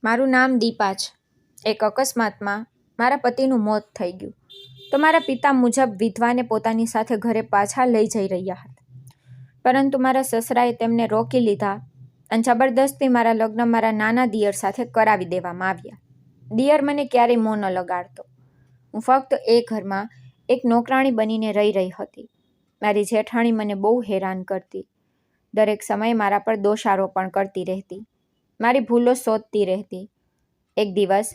મારું નામ દીપા છે. એક અકસ્માતમાં મારા પતિનું મોત થઈ ગયું તો મારા પિતા મુજબ વિધવાને પોતાની સાથે ઘરે પાછા લઈ જઈ રહ્યા હતા. પરંતુ મારા સસરાએ તેમને રોકી લીધા અને જબરદસ્તી મારા લગ્ન મારા નાના દિયર સાથે કરાવી દેવામાં આવ્યા. દિયર મને ક્યારેય મોં ન લગાડતો. હું ફક્ત એ ઘરમાં એક નોકરાણી બનીને રહી હતી. મારી જેઠાણી મને બહુ હેરાન કરતી. દરેક સમયે મારા પર દોષારોપણ કરતી રહેતી, મારી ભૂલો શોધતી રહેતી. એક દિવસ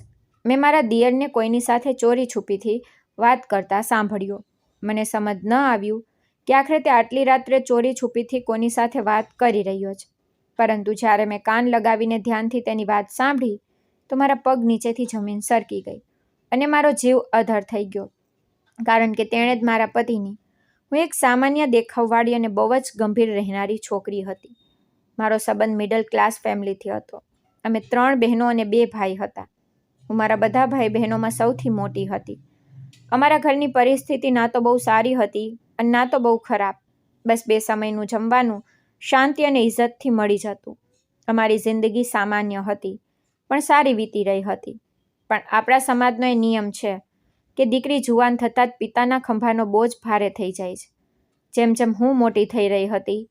મેં મારા દિયરને કોઈની સાથે ચોરી છુપીથી વાત કરતા સાંભળ્યો. મને સમજ ન આવ્યું કે આખરે તે આટલી રાત્રે ચોરી છુપીથી કોની સાથે વાત કરી રહ્યો છે. પરંતુ જ્યારે મેં કાન લગાવીને ધ્યાનથી તેની વાત સાંભળી તો મારા પગ નીચેથી જમીન સરકી ગઈ અને મારો જીવ અધર થઈ ગયો. કારણ કે તેણે જ મારા પતિની. હું એક સામાન્ય દેખાવવાળી અને બહુ જ ગંભીર રહેનારી છોકરી હતી. મારો સંબંધ મિડલ ક્લાસ ફેમિલીથી હતો. અમે 3 બહેનો અને 2 ભાઈ હતા. હું મારા બધા ભાઈ બહેનોમાં સૌથી મોટી હતી. અમારા ઘરની પરિસ્થિતિ ના તો બહુ સારી હતી અને ના તો બહુ ખરાબ. બસ 2 સમયનું જમવાનું શાંતિ અને ઇજ્જતથી મળી જતું. અમારી જિંદગી સામાન્ય હતી પણ સારી વીતી રહી હતી. પણ આપણા સમાજનો એ નિયમ છે કે દીકરી જુવાન થતાં જ પિતાના ખંભાનો બોજ ભારે થઈ જાય છે. જેમ જેમ હું મોટી થઈ રહી હતી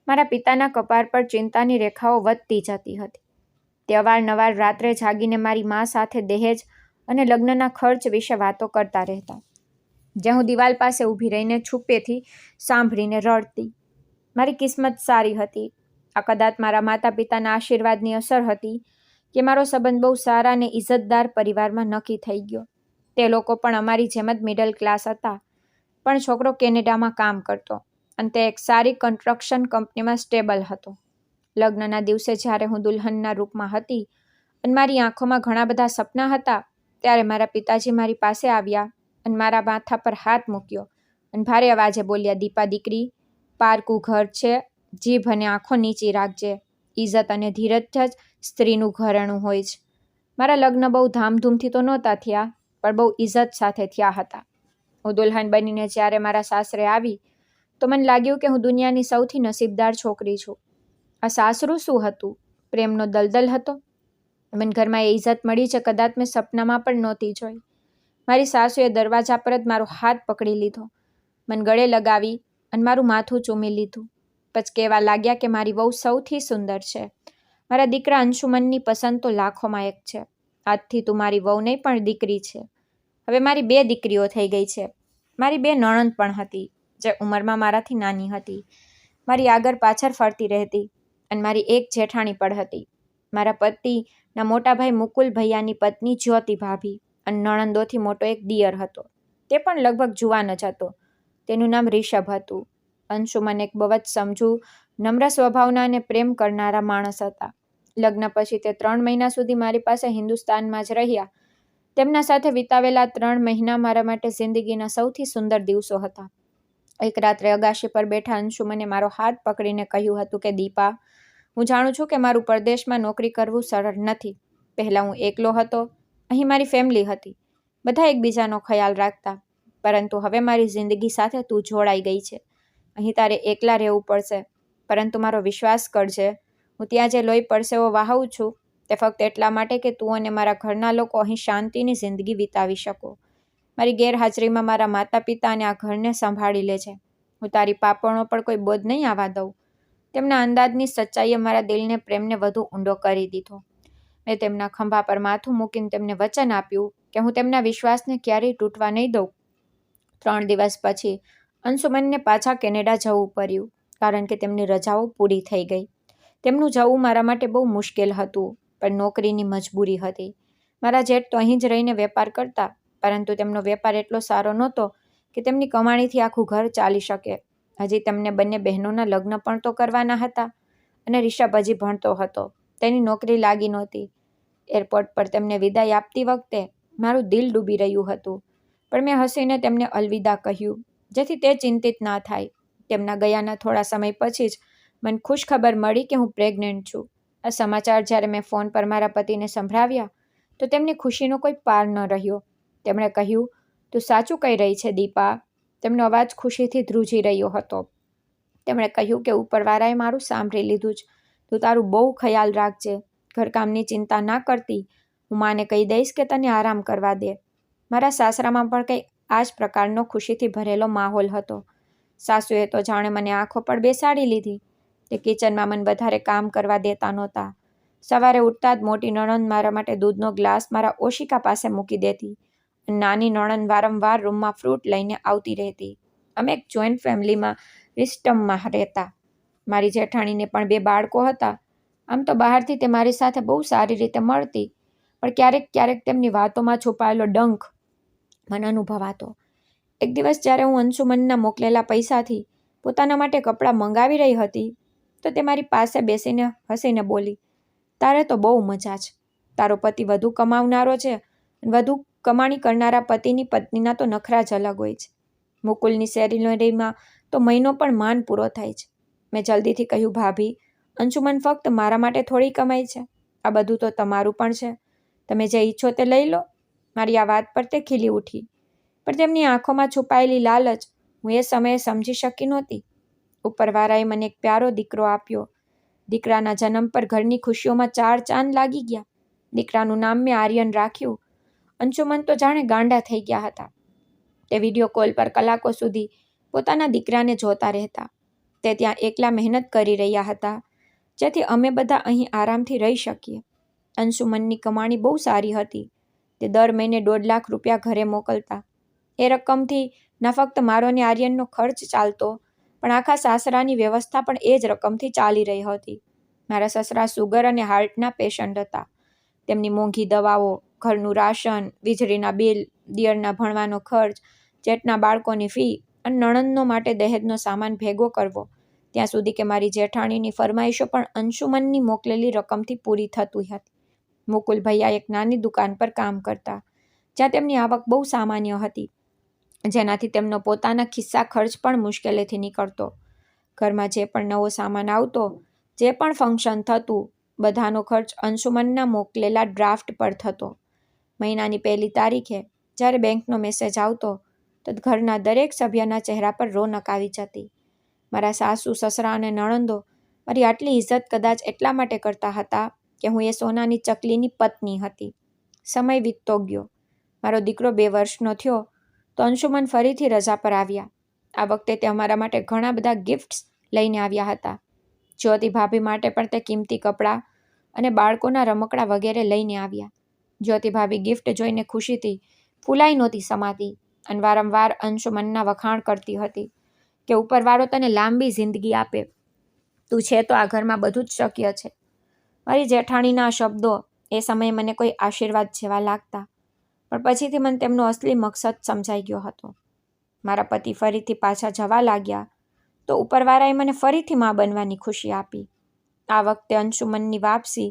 મારા પિતાના કપાળ પર ચિંતાની રેખાઓ વધતી જતી હતી. તે અવારનવાર રાત્રે જાગીને મારી મા સાથે દહેજ અને લગ્નના ખર્ચ વિશે વાતો કરતા રહેતા, જે હું દિવાલ પાસે ઊભી રહીને છુપેથી સાંભળીને રડતી. મારી કિસ્મત સારી હતી. આ કદાચ મારા માતા પિતાના આશીર્વાદની અસર હતી કે મારો સંબંધ બહુ સારા અને ઇજ્જતદાર પરિવારમાં નક્કી થઈ ગયો. તે લોકો પણ અમારી જેમ જ મિડલ ક્લાસ હતા, પણ છોકરો કેનેડામાં કામ કરતો અને તે એક સારી કન્સ્ટ્રક્શન કંપનીમાં સ્ટેબલ હતો. લગ્નના દિવસે જ્યારે હું દુલ્હનના રૂપમાં હતી અને મારી આંખોમાં ઘણા બધા સપના હતા, ત્યારે મારા પિતાજી મારી પાસે આવ્યા અને મારા માથા પર હાથ મૂક્યો અને ભારે અવાજે બોલ્યા, "દીપા દીકરી, પારકું ઘર છે, જીભ અને આંખો નીચી રાખજે. ઇજ્જત અને ધીરજ જ સ્ત્રીનું ઘરેણું હોય છે." મારા લગ્ન બહુ ધામધૂમથી તો નહોતા થયા, પણ બહુ ઇજ્જત સાથે થયા હતા. હું દુલ્હન બનીને જ્યારે મારા સાસરે આવી તો મને લાગ્યું કે હું દુનિયાની સૌથી નસીબદાર છોકરી છું. આ સાસરું શું હતું? પ્રેમનો દલદલ હતો. મને ઘરમાં એ ઇજ્જત મળી જે કદાચ મેં સપનામાં પણ નહોતી જોઈ. મારી સાસુએ દરવાજા પર જ મારો હાથ પકડી લીધો, મને ગળે લગાવી અને મારું માથું ચૂમી લીધું. પછી કહેવા લાગ્યા કે મારી વહુ સૌથી સુંદર છે. મારા દીકરા અંશુમનની પસંદ તો લાખોમાં એક છે. આજથી તું મારી વહુ નહીં પણ દીકરી છે. હવે મારી 2 દીકરીઓ થઈ ગઈ છે. મારી 2 નણંદ પણ હતી, જે ઉંમરમાં મારાથી નાની હતી. મારી આગળ પાછળ ફરતી રહેતી અને મારી એક જેઠાણી પણ હતી. મારા પતિના મોટા ભાઈ મુકુલ ભૈયાની પત્ની જ્યોતિ ભાભી અને નણંદોથી મોટો એક દિયર હતો. તે પણ લગભગ જુવાન જ હતો. તેનું નામ રિષભ હતું. અંશુમન એક બહુ જ સમજુ, નમ્ર સ્વભાવના અને પ્રેમ કરનારા માણસ હતા. લગ્ન પછી તે 3 મહિના સુધી મારી પાસે હિન્દુસ્તાનમાં જ રહ્યા. તેમના સાથે વિતાવેલા 3 મહિના મારા માટે જિંદગીના સૌથી સુંદર દિવસો હતા. એક રાત્રે અગાશી પર બેઠા અંશુમને મારો હાથ પકડીને કહ્યું હતું કે, "દીપા, હું જાણું છું કે મારું પરદેશમાં નોકરી કરવું સરળ નથી. પહેલાં હું એકલો હતો. અહીં મારી ફેમિલી હતી. બધા એકબીજાનો ખ્યાલ રાખતા. પરંતુ હવે મારી જિંદગી સાથે તું જોડાઈ ગઈ છે. અહીં તારે એકલા રહેવું પડશે. પરંતુ મારો વિશ્વાસ કરજે, હું ત્યાં જે લોહી પરસેવો વહાવું છું તે ફક્ત એટલા માટે કે તું અને મારા ઘરના લોકો અહીં શાંતિની જિંદગી વિતાવી શકો. મારી ગેરહાજરીમાં મારા માતા પિતા અને આ ઘરને સંભાળી લેજે. હું તારી પાપણો પર કોઈ બોજ નહીં આવવા દઉં." તેમના અંદાજની સચ્ચાઈએ મારા દિલને પ્રેમને વધુ ઊંડો કરી દીધો. મેં તેમના ખંભા પર માથું મૂકીને તેમને વચન આપ્યું કે હું તેમના વિશ્વાસને ક્યારેય તૂટવા નહીં દઉં. 3 દિવસ પછી અંશુમનને પાછા કેનેડા જવું પડ્યું, કારણ કે તેમની રજાઓ પૂરી થઈ ગઈ. તેમનું જવું મારા માટે બહુ મુશ્કેલ હતું, પણ નોકરીની મજબૂરી હતી. મારા જેઠ તો અહીં જ રહીને વેપાર કરતા, પરંતુ તેમનો વેપાર એટલો સારો નહોતો કે તેમની કમાણીથી આખું ઘર ચાલી શકે. હજી તેમને બંને બહેનોના લગ્ન પણ તો કરવાના હતા અને રિષભ હજી ભણતો હતો. તેની નોકરી લાગી નહોતી. એરપોર્ટ પર તેમને વિદાય આપતી વખતે મારું દિલ ડૂબી રહ્યું હતું, પણ મેં હસીને તેમને અલવિદા કહ્યું, જેથી તે ચિંતિત ના થાય. તેમના ગયાના થોડા સમય પછી જ મને ખુશખબર મળી કે હું પ્રેગ્નન્ટ છું. આ સમાચાર જ્યારે મેં ફોન પર મારા પતિને સંભળાવ્યા તો તેમની ખુશીનો કોઈ પાર ન રહ્યો. તેમણે કહ્યું, "તું સાચું કહી રહી છે દીપા." તેમનો અવાજ ખુશીથી ધ્રુજી રહ્યો હતો. તેમણે કહ્યું કે ઉપરવાળાએ મારું સાંભળી લીધું છે. "તું તારું બહુ ખ્યાલ રાખજે, ઘરકામની ચિંતા ના કરતી. હું માને કહી દઈશ કે તને આરામ કરવા દે. મારા સાસરામાં પણ કંઈ આ જ પ્રકારનો ખુશીથી ભરેલો માહોલ હતો. સાસુએ તો જાણે મને આંખો પર બેસાડી લીધી. તે કિચનમાં મને વધારે કામ કરવા દેતા નહોતા. સવારે ઉઠતા જ મોટી નણંદ મારા માટે દૂધનો ગ્લાસ મારા ઓશિકા પાસે મૂકી દેતી. નાની નણંદ વારંવાર રૂમમાં ફ્રૂટ લઈને આવતી રહેતી. અમે એક જોઈન્ટ ફેમિલીમાં વિસ્ટમમાં રહેતા. મારી જેઠાણીને પણ 2 બાળકો હતા. આમ તો બહારથી તે મારી સાથે બહુ સારી રીતે મળતી, પણ ક્યારેક ક્યારેક તેમની વાતોમાં છુપાયેલો ડંખ મને અનુભવાતો. એક દિવસ જ્યારે હું અંશુમનના મોકલેલા પૈસાથી પોતાના માટે કપડાં મંગાવી રહી હતી, તો તે મારી પાસે બેસીને હસીને બોલી, તારે તો બહુ મજા છે. તારો પતિ વધુ કમાવનારો છે. વધુ કમાણી કરનારા પતિની પત્નીના તો નખરા જ અલગ હોય છે. મુકુલની સેરેમનીમાં તો મહિનો પણ માંડ પૂરો થાય છે. મેં જલ્દીથી કહ્યું, ભાભી, અંશુમન ફક્ત મારા માટે થોડી કમાય છે. આ બધું તો તમારું પણ છે. તમે જે ઈચ્છો તે લઈ લો. મારી આ વાત પર તે ખીલી ઉઠી, પણ તેમની આંખોમાં છુપાયેલી લાલચ હું એ સમયે સમજી શકી નહોતી. ઉપરવાળાએ મને એક પ્યારો દીકરો આપ્યો. દીકરાના જન્મ પર ઘરની ખુશીઓમાં 4 ચાંદ લાગી ગયા. દીકરાનું નામ મેં આર્યન રાખ્યું. અંશુમન તો જાણે ગાંડા થઈ ગયા હતા. તે વિડીયો કોલ પર કલાકો સુધી પોતાના દીકરાને જોતા રહેતા. તે ત્યાં એકલા મહેનત કરી રહ્યા હતા, જેથી અમે બધા અહીં આરામથી રહી શકીએ. અંશુમનની કમાણી બહુ સારી હતી. તે દર મહિને 1.5 લાખ રૂપિયા ઘરે મોકલતા. એ રકમથી ન ફક્ત મારો ને આર્યનનો ખર્ચ ચાલતો, પણ આખા સાસરાની વ્યવસ્થા પણ એ જ રકમથી ચાલી રહી હતી. મારા સસરા સુગર અને હાર્ટના પેશન્ટ હતા. તેમની મોંઘી દવાઓ, ઘરનું રાશન, વીજળીના બિલ, દિયરના ભણવાનો ખર્ચ, જેઠના બાળકોની ફી અને નણંદનો માટે દહેજનો સામાન ભેગો કરવો, ત્યાં સુધી કે મારી જેઠાણીની ફરમાઈશો પણ અંશુમનની મોકલેલી રકમથી પૂરી થતી હતી. મુકુલ ભૈયા એક નાની દુકાન પર કામ કરતા, જ્યાં તેમની આવક બહુ સામાન્ય હતી, જેનાથી તેમનો પોતાના ખિસ્સા ખર્ચ પણ મુશ્કેલીથી નીકળતો. ઘરમાં જે પણ નવો સામાન આવતો, જે પણ ફંક્શન થતું, બધાનો ખર્ચ અંશુમનના મોકલેલા ડ્રાફ્ટ પર થતો. મહિનાની 1લી તારીખે જ્યારે બેંકનો મેસેજ આવતો, તો ઘરના દરેક સભ્યના ચહેરા પર રોનક આવી જતી. મારા સાસુ, સસરા અને નણંદો મારી આટલી ઇજ્જત કદાચ એટલા માટે કરતા હતા કે હું એ સોનાની ચકલીની પત્ની હતી. સમય વીતતો ગયો. મારો દીકરો 2 વર્ષનો થયો તો અંશુમન ફરીથી રજા પર આવ્યા. આ વખતે તે અમારા માટે ઘણા બધા ગિફ્ટ્સ લઈને આવ્યા હતા. જ્યોતિ ભાભી માટે પણ તે કિંમતી કપડાં અને બાળકોના રમકડાં વગેરે લઈને આવ્યા. જ્યોતિ ભાભી ગિફ્ટ જોઈને ખુશીથી ફૂલાઈ નહોતી સમાતી અને વારંવાર અંશુમનના વખાણ કરતી હતી કે ઉપરવાળો તને લાંબી જિંદગી આપે. તું છે તો આ ઘરમાં બધું જ શક્ય છે. મારી જેઠાણીના શબ્દો એ સમયે મને કોઈ આશીર્વાદ જેવા લાગતા, પણ પછીથી મને તેમનો અસલી મકસદ સમજાઈ ગયો હતો. મારા પતિ ફરીથી પાછા જવા લાગ્યા તો ઉપરવાળાએ મને ફરીથી માં બનવાની ખુશી આપી. આ વખતે અંશુમનની વાપસી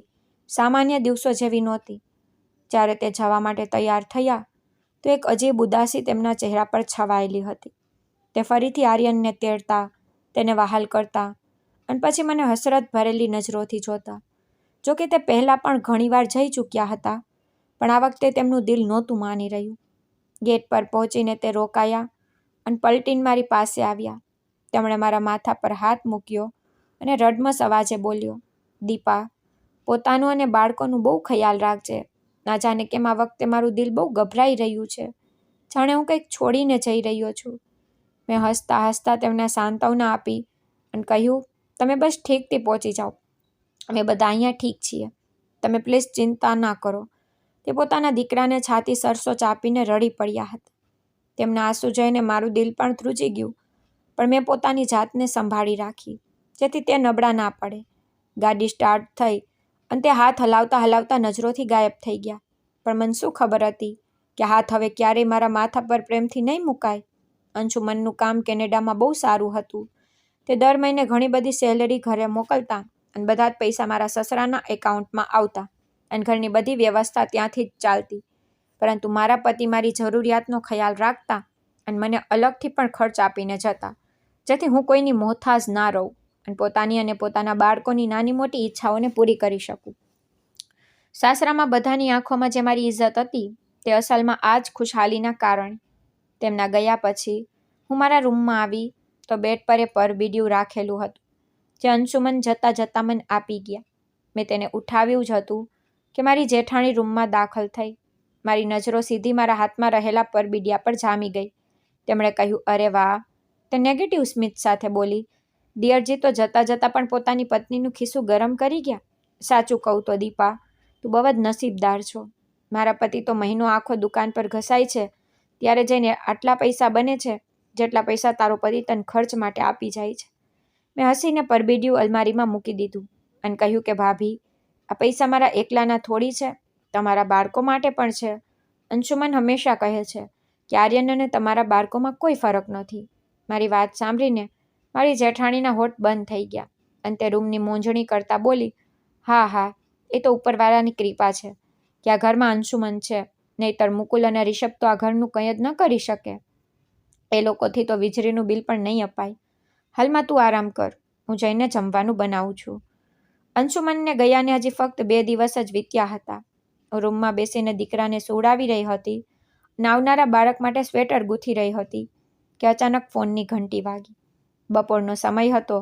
સામાન્ય દિવસો જેવી નહોતી. જ્યારે તે જવા માટે તૈયાર થયા તો એક અજીબ ઉદાસી તેમના ચહેરા પર છવાયેલી હતી. તે ફરીથી આર્યનને તેડતા, તેને વહાલ કરતા અને પછી મને હસરત ભરેલી નજરોથી જોતા. જો કે તે પહેલાં પણ ઘણીવાર જઈ ચૂક્યા હતા, પણ આ વખતે તેમનું દિલ નહોતું માની રહ્યું. ગેટ પર પહોંચીને તે રોકાયા અને પલટીને મારી પાસે આવ્યા. તેમણે મારા માથા પર હાથ મૂક્યો અને રડમસ અવાજે બોલ્યો, દીપા, પોતાનું અને બાળકોનું બહુ ખ્યાલ રાખજે. ના જાણે કેમ આ વખતે મારું દિલ બહુ ગભરાઈ રહ્યું છે, જાણે હું કંઈક છોડીને જઈ રહ્યો છું. મેં હસતા હસતા તેમને સાંત્વના આપી અને કહ્યું, તમે બસ ઠીકથી પહોંચી જાઓ. અમે બધા અહીંયા ઠીક છીએ. તમે પ્લીઝ ચિંતા ના કરો. તે પોતાના દીકરાને છાતી સરસો ચાપીને રડી પડ્યા હતા. તેમના આંસુ જોઈને મારું દિલ પણ ધ્રુજી ગયું, પણ મેં પોતાની જાતને સંભાળી રાખી, જેથી તે નબળા ના પડે. ગાડી સ્ટાર્ટ થઈ અને તે હાથ હલાવતા હલાવતા નજરોથી ગાયબ થઈ ગયા. પણ મને શું ખબર હતી કે હાથ હવે ક્યારેય મારા માથા પર પ્રેમથી નહીં મુકાય. અંશુમનનું કામ કેનેડામાં બહુ સારું હતું. તે દર મહિને ઘણી બધી સેલરી ઘરે મોકલતા અને બધા જ પૈસા મારા સસરાના એકાઉન્ટમાં આવતા અને ઘરની બધી વ્યવસ્થા ત્યાંથી જ ચાલતી. પરંતુ મારા પતિ મારી જરૂરિયાતનો ખ્યાલ રાખતા અને મને અલગથી પણ ખર્ચ આપીને જતા, જેથી હું કોઈની મોહતાજ ના રહું અને પોતાની અને પોતાના બાળકોની નાની મોટી ઈચ્છાઓને પૂરી કરી શકું. સાસરામાં બધાની આંખોમાં જે મારી ઇજ્જત હતી, તે અસલમાં આ જ ખુશહાલીના કારણે. તેમના ગયા પછી હું મારા રૂમમાં આવી તો બેડ પર એ પરબીડિયું રાખેલું હતું, જે અંશુમન જતાં જતાં મને આપી ગયા. મેં તેને ઉઠાવ્યું જ હતું કે મારી જેઠાણી રૂમમાં દાખલ થઈ. મારી નજરો સીધી મારા હાથમાં રહેલા પરબીડિયા પર જામી ગઈ. તેમણે કહ્યું, અરે વાહ! તે નેગેટિવ સ્મિત સાથે બોલી. દિયરજી તો જતાં જતાં પણ પોતાની પત્નીનું ખિસ્સું ગરમ કરી ગયા. સાચું કહું તો દીપા, તું બહુ જ નસીબદાર છો. મારા પતિ તો મહિનો આખો દુકાન પર ઘસાય છે ત્યારે જઈને આટલા પૈસા બને છે જેટલા પૈસા તારો પતિ તને ખર્ચ માટે આપી જાય છે. મેં હસીને પરબીડિયું અલમારીમાં મૂકી દીધું અને કહ્યું કે ભાભી, આ પૈસા મારા એકલાના થોડી છે, તમારા બાળકો માટે પણ છે. અંશુમન હંમેશા કહે છે કે આર્યન અને તમારા બાળકોમાં કોઈ ફરક નથી. મારી વાત સાંભળીને મારી જેઠાણીના હોઠ બંધ થઈ ગયા અને તે રૂમની મૂંઝણી કરતાં બોલી, હા હા, એ તો ઉપરવાળાની કૃપા છે કે આ ઘરમાં અંશુમન છે, નહીંતર મુકુલ અને રિષભ તો આ ઘરનું કંઈ જ ન કરી શકે. એ લોકોથી તો વીજળીનું બિલ પણ નહીં અપાય. હાલમાં તું આરામ કર, હું જઈને જમવાનું બનાવું છું. અંશુમનને ગયાને હજી ફક્ત 2 દિવસ જ વીત્યા હતા. રૂમમાં બેસીને દીકરાને સુવડાવી રહી હતી અને આવનારા બાળક માટે સ્વેટર ગૂંથી રહી હતી કે અચાનક ફોનની ઘંટી વાગી. બપોરનો સમય હતો.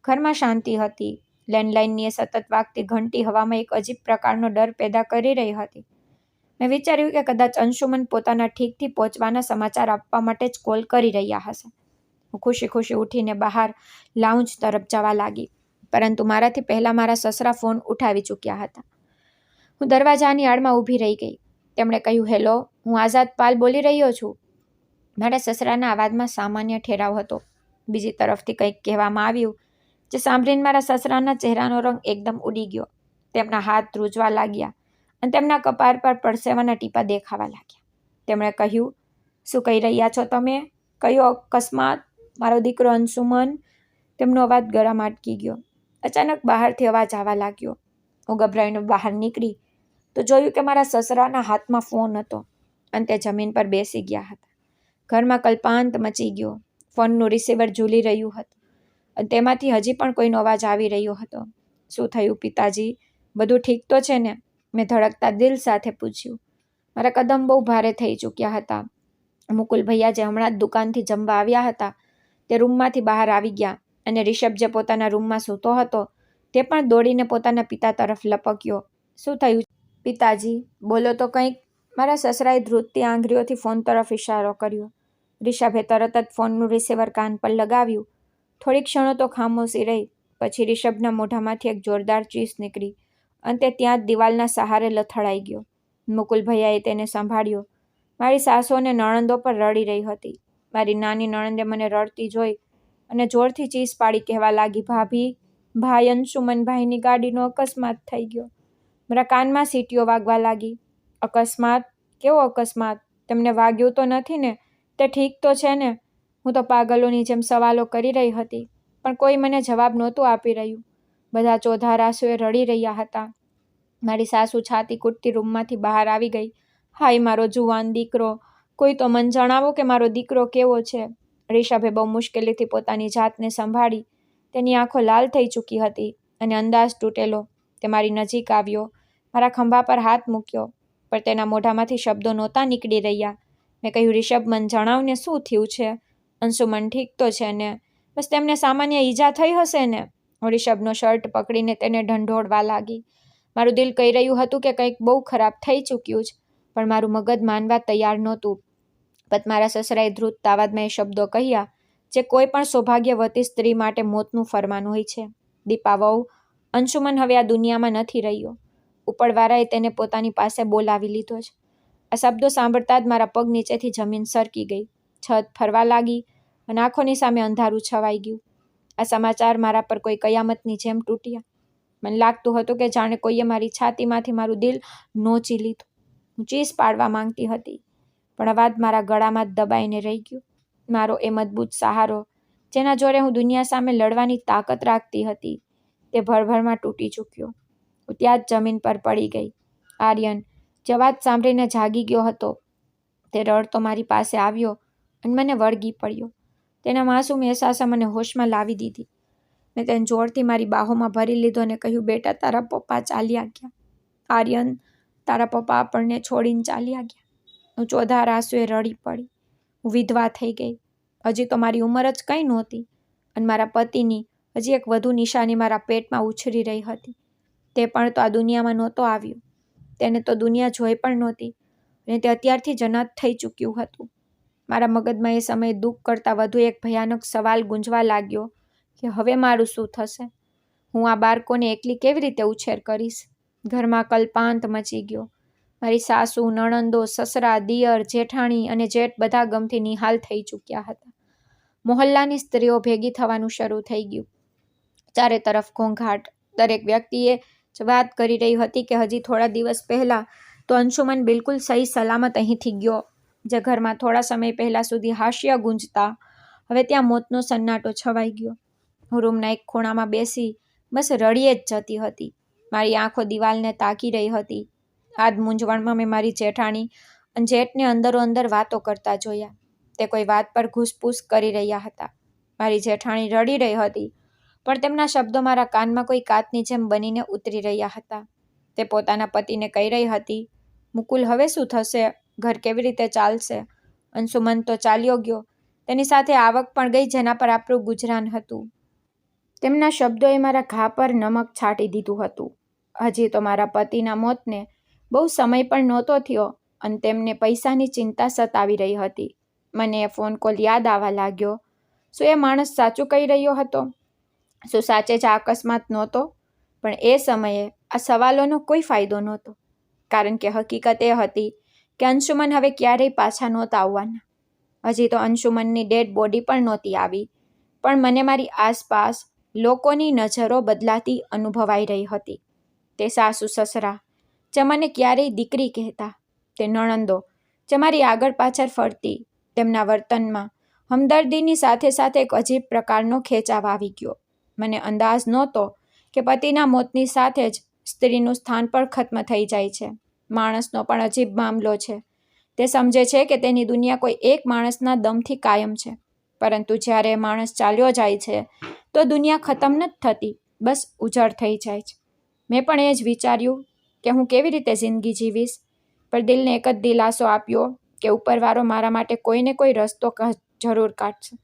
ઘરમાં શાંતિ હતી. લેન્ડલાઇનની એ સતત વાગતી ઘંટી હવામાં એક અજીબ પ્રકારનો ડર પેદા કરી રહી હતી. મેં વિચાર્યું કે કદાચ અંશુમન પોતાના ઠીકથી પહોંચવાના સમાચાર આપવા માટે જ કોલ કરી રહ્યા હશે. હું ખુશી ખુશી ઉઠીને બહાર લાઉન્જ તરફ જવા લાગી, પરંતુ મારાથી પહેલાં મારા સસરા ફોન ઉઠાવી ચૂક્યા હતા. હું દરવાજાની આડમાં ઊભી રહી ગઈ. તેમણે કહ્યું, હેલો, હું આઝાદ પાલ બોલી રહ્યો છું. મારા સસરાના અવાજમાં સામાન્ય ઠેરાવ હતો. બીજી તરફથી કંઈક કહેવામાં આવ્યું જે સાંભળીને મારા સસરાના ચહેરાનો રંગ એકદમ ઉડી ગયો. તેમના હાથ ધ્રુજવા લાગ્યા અને તેમના કપાળ પર પરસેવાના ટીપાં દેખાવા લાગ્યા. તેમણે કહ્યું, શું કહી રહ્યા છો તમે? કયો અકસ્માત? મારો દીકરો અંશુમન? તેમનો અવાજ ગળામાં અટકી ગયો. અચાનક બહારથી અવાજ આવવા લાગ્યો. હું ગભરાઈને બહાર નીકળી તો જોયું કે મારા સસરાના હાથમાં ફોન હતો અને તે જમીન પર બેસી ગયા હતા. ઘરમાં કલ્પાંત મચી ગયો. ફોનનું રિસીવર ઝૂલી રહ્યું હતું અને તેમાંથી હજી પણ કોઈનો અવાજ આવી રહ્યો હતો. શું થયું પિતાજી? બધું ઠીક તો છે ને? મેં ધડકતા દિલ સાથે પૂછ્યું. મારા કદમ બહુ ભારે થઈ ચૂક્યા હતા. મુકુલ ભૈયા જે હમણાં જ દુકાનથી જમવા આવ્યા હતા તે રૂમમાંથી બહાર આવી ગયા અને રિષભ જે પોતાના રૂમમાં સૂતો હતો તે પણ દોડીને પોતાના પિતા તરફ લપક્યો. શું થયું પિતાજી? બોલો તો કંઈક. મારા સસરાએ ધ્રુજતી આંગળીઓથી ફોન તરફ ઇશારો કર્યો. રિષભે તરત જ ફોનનું રિસીવર કાન પર લગાવ્યું. થોડી ક્ષણો તો ખામોશી રહી. પછી રિષભના મોઢામાંથી એક જોરદાર ચીસ નીકળી અને તે ત્યાં જ દિવાલના સહારે લથડાઈ ગયો. મુકુલ ભૈયાએ તેને સંભાળ્યો. મારી સાસુ અને નણંદો પર રડી રહી હતી. મારી નાની નણંદે મને રડતી જોઈ અને જોરથી ચીસ પાડી કહેવા લાગી, ભાભી, ભાઈ અંશુમનભાઈની ગાડીનો અકસ્માત થઈ ગયો. મારા કાનમાં સીટીઓ વાગવા લાગી. અકસ્માત? કેવો અકસ્માત? તમને વાગ્યું તો નથી ને? તે ઠીક તો છે ને? હું તો પાગલોની જેમ સવાલો કરી રહી હતી, પણ કોઈ મને જવાબ નહોતું આપી રહ્યું. બધા ચોધાર આંસુએ રડી રહ્યા હતા. મારી સાસુ છાતી કૂટતી રૂમમાંથી બહાર આવી ગઈ. હાય મારો જુવાન દીકરો! કોઈ તો મને જણાવો કે મારો દીકરો કેવો છે? રિષભે બહુ મુશ્કેલીથી પોતાની જાતને સંભાળી. તેની આંખો લાલ થઈ ચૂકી હતી અને અંદાજ તૂટેલો. તે મારી નજીક આવ્યો. મારા ખંભા પર હાથ મૂક્યો, પણ તેના મોઢામાંથી શબ્દો નહોતા નીકળી રહ્યા. મેં કહ્યું, રિષભ, મને જણાવને શું થયું છે? અંશુમન ઠીક તો છે ને? બસ તેમને સામાન્ય ઈજા થઈ હશે ને? હું રિષભનો શર્ટ પકડીને તેને ઢંઢોળવા લાગી. મારું દિલ કહી રહ્યું હતું કે કંઈક બહુ ખરાબ થઈ ચૂક્યું છે, પણ મારું મગજ માનવા તૈયાર નહોતું. પણ મારા સસરાએ ધ્રુજતા અવાજમાં એ શબ્દો કહ્યા જે કોઈ પણ સૌભાગ્યવતી સ્ત્રી માટે મોતનું ફરમાન હોય છે. દીપા વહુ, અંશુમન હવે આ દુનિયામાં નથી રહ્યો. ઉપરવાળાએ તેને પોતાની પાસે બોલાવી લીધો છે. આ શબ્દો સાંભળતા જ મારા પગ નીચેથી જમીન સરકી ગઈ. છત ફરવા લાગી અને આંખોની સામે અંધારું છવાઈ ગયું. આ સમાચાર મારા પર કોઈ કયામતની જેમ તૂટ્યા. મને લાગતું હતું કે જાણે કોઈએ મારી છાતીમાંથી મારું દિલ નોચી લીધું. હું ચીસ પાડવા માંગતી હતી, પણ અવાજ મારા ગળામાં જ દબાઈને રહી ગયો. મારો એ મજબૂત સહારો, જેના જોડે હું દુનિયા સામે લડવાની તાકાત રાખતી હતી, તે ભરભરમાં તૂટી ચૂક્યો. હું ત્યાં જ જમીન પર પડી ગઈ. આર્યન, જે અવાજ સાંભળીને જાગી ગયો હતો, તે રડતો મારી પાસે આવ્યો અને મને વળગી પડ્યો. તેના માસૂમ અહેસાસે મને હોશમાં લાવી દીધી. મેં તેને જોરથી મારી બાહોમાં ભરી લીધો અને કહ્યું, બેટા, તારા પપ્પા ચાલ્યા ગયા. આર્યન, તારા પપ્પા આપણને છોડીને ચાલ્યા ગયા. હું ચોધાર આંસુએ રડી પડી. હું વિધવા થઈ ગઈ. હજી તો મારી ઉંમર જ કંઈ નહોતી અને મારા પતિની હજી એક વધુ નિશાની મારા પેટમાં ઉછરી રહી હતી. તે પણ તો આ દુનિયામાં નહોતો આવ્યો. તેને તો દુનિયા જોઈ પણ નહોતી અને તે અત્યારથી જ અનાથ થઈ ચૂક્યું હતું. મારા મગજમાં એ સમયે દુઃખ કરતાં વધુ એક ભયાનક સવાલ ગુંજવા લાગ્યો કે હવે મારું શું થશે? હું આ બાળકોને એકલી કેવી રીતે ઉછેર કરીશ? ઘરમાં કલ્પાંત મચી ગયો. મારી સાસુ, નણંદો, સસરા, દિયર, જેઠાણી અને જેઠ બધા ગમથી નિહાલ થઈ ચૂક્યા હતા. મોહલ્લાની સ્ત્રીઓ ભેગી થવાનું શરૂ થઈ ગયું. ચારે તરફ ઘોંઘાટ. દરેક વ્યક્તિએ જ વાત કરી રહી હતી કે હજી થોડા દિવસ પહેલાં તો અંશુમન બિલકુલ સહી સલામત અહીંથી ગયો. જે ઘરમાં થોડા સમય પહેલાં સુધી હાસ્ય ગુંજતા, હવે ત્યાં મોતનો સન્નાટો છવાઈ ગયો. હું રૂમના એક ખૂણામાં બેસી બસ રડીએ જ જતી હતી. મારી આંખો દિવાલને તાકી રહી હતી. આજ મૂંઝવણમાં મેં મારી જેઠાણી અને જેઠને અંદરો અંદર વાતો કરતા જોયા. તે કોઈ વાત પર ઘૂસપૂસ કરી રહ્યા હતા. મારી જેઠાણી રડી રહી હતી, પણ તેમના શબ્દો મારા કાનમાં કોઈ કાચની જેમ બનીને ઉતરી રહ્યા હતા. તે પોતાના પતિને કહી રહી હતી, મુકુલ હવે શું થશે? ઘર કેવી રીતે ચાલશે? અંશુમન તો ચાલ્યો ગયો, તેની સાથે આવક પણ ગઈ જેના પર આપણું ગુજરાન હતું. તેમના શબ્દોએ મારા ઘા પર નમક છાંટી દીધું હતું. હજી તો મારા પતિના મોતને બહુ સમય પણ નહોતો થયો અને તેમને પૈસાની ચિંતા સતાવી રહી હતી. મને એ ફોન કોલ યાદ આવવા લાગ્યો. શું એ માણસ સાચું કહી રહ્યો હતો? શું સાચે જ આ અકસ્માત નહોતો? પણ એ સમયે આ સવાલોનો કોઈ ફાયદો નહોતો, કારણ કે હકીકત એ હતી કે અંશુમન હવે ક્યારેય પાછા નહોતા આવવાના. હજી તો અંશુમનની ડેડ બોડી પણ નહોતી આવી, પણ મને મારી આસપાસ લોકોની નજરો બદલાતી અનુભવાઈ રહી હતી. તે સાસુ સસરા જે મને ક્યારેય દીકરી કહેતા, તે નણંદો જે મારી આગળ પાછળ ફરતી, તેમના વર્તનમાં હમદર્દીની સાથે સાથે એક અજીબ પ્રકારનો ખેંચાવ આવી ગયો. મને અંદાજ નહોતો કે પતિના મોતની સાથે જ સ્ત્રીનું સ્થાન પણ ખત્મ થઈ જાય છે. માણસનો પણ અજીબ મામલો છે. તે સમજે છે કે તેની દુનિયા કોઈ એક માણસના દમથી કાયમ છે, પરંતુ જ્યારે એ માણસ ચાલ્યો જાય છે તો દુનિયા ખતમ નથી થતી, બસ ઉજળ થઈ જાય છે. મેં પણ એ જ વિચાર્યું કે હું કેવી રીતે જિંદગી જીવીશ, પણ દિલને એક જ દિલાસો આપ્યો કે ઉપરવાળો મારા માટે કોઈને કોઈ રસ્તો જરૂર કાઢશે.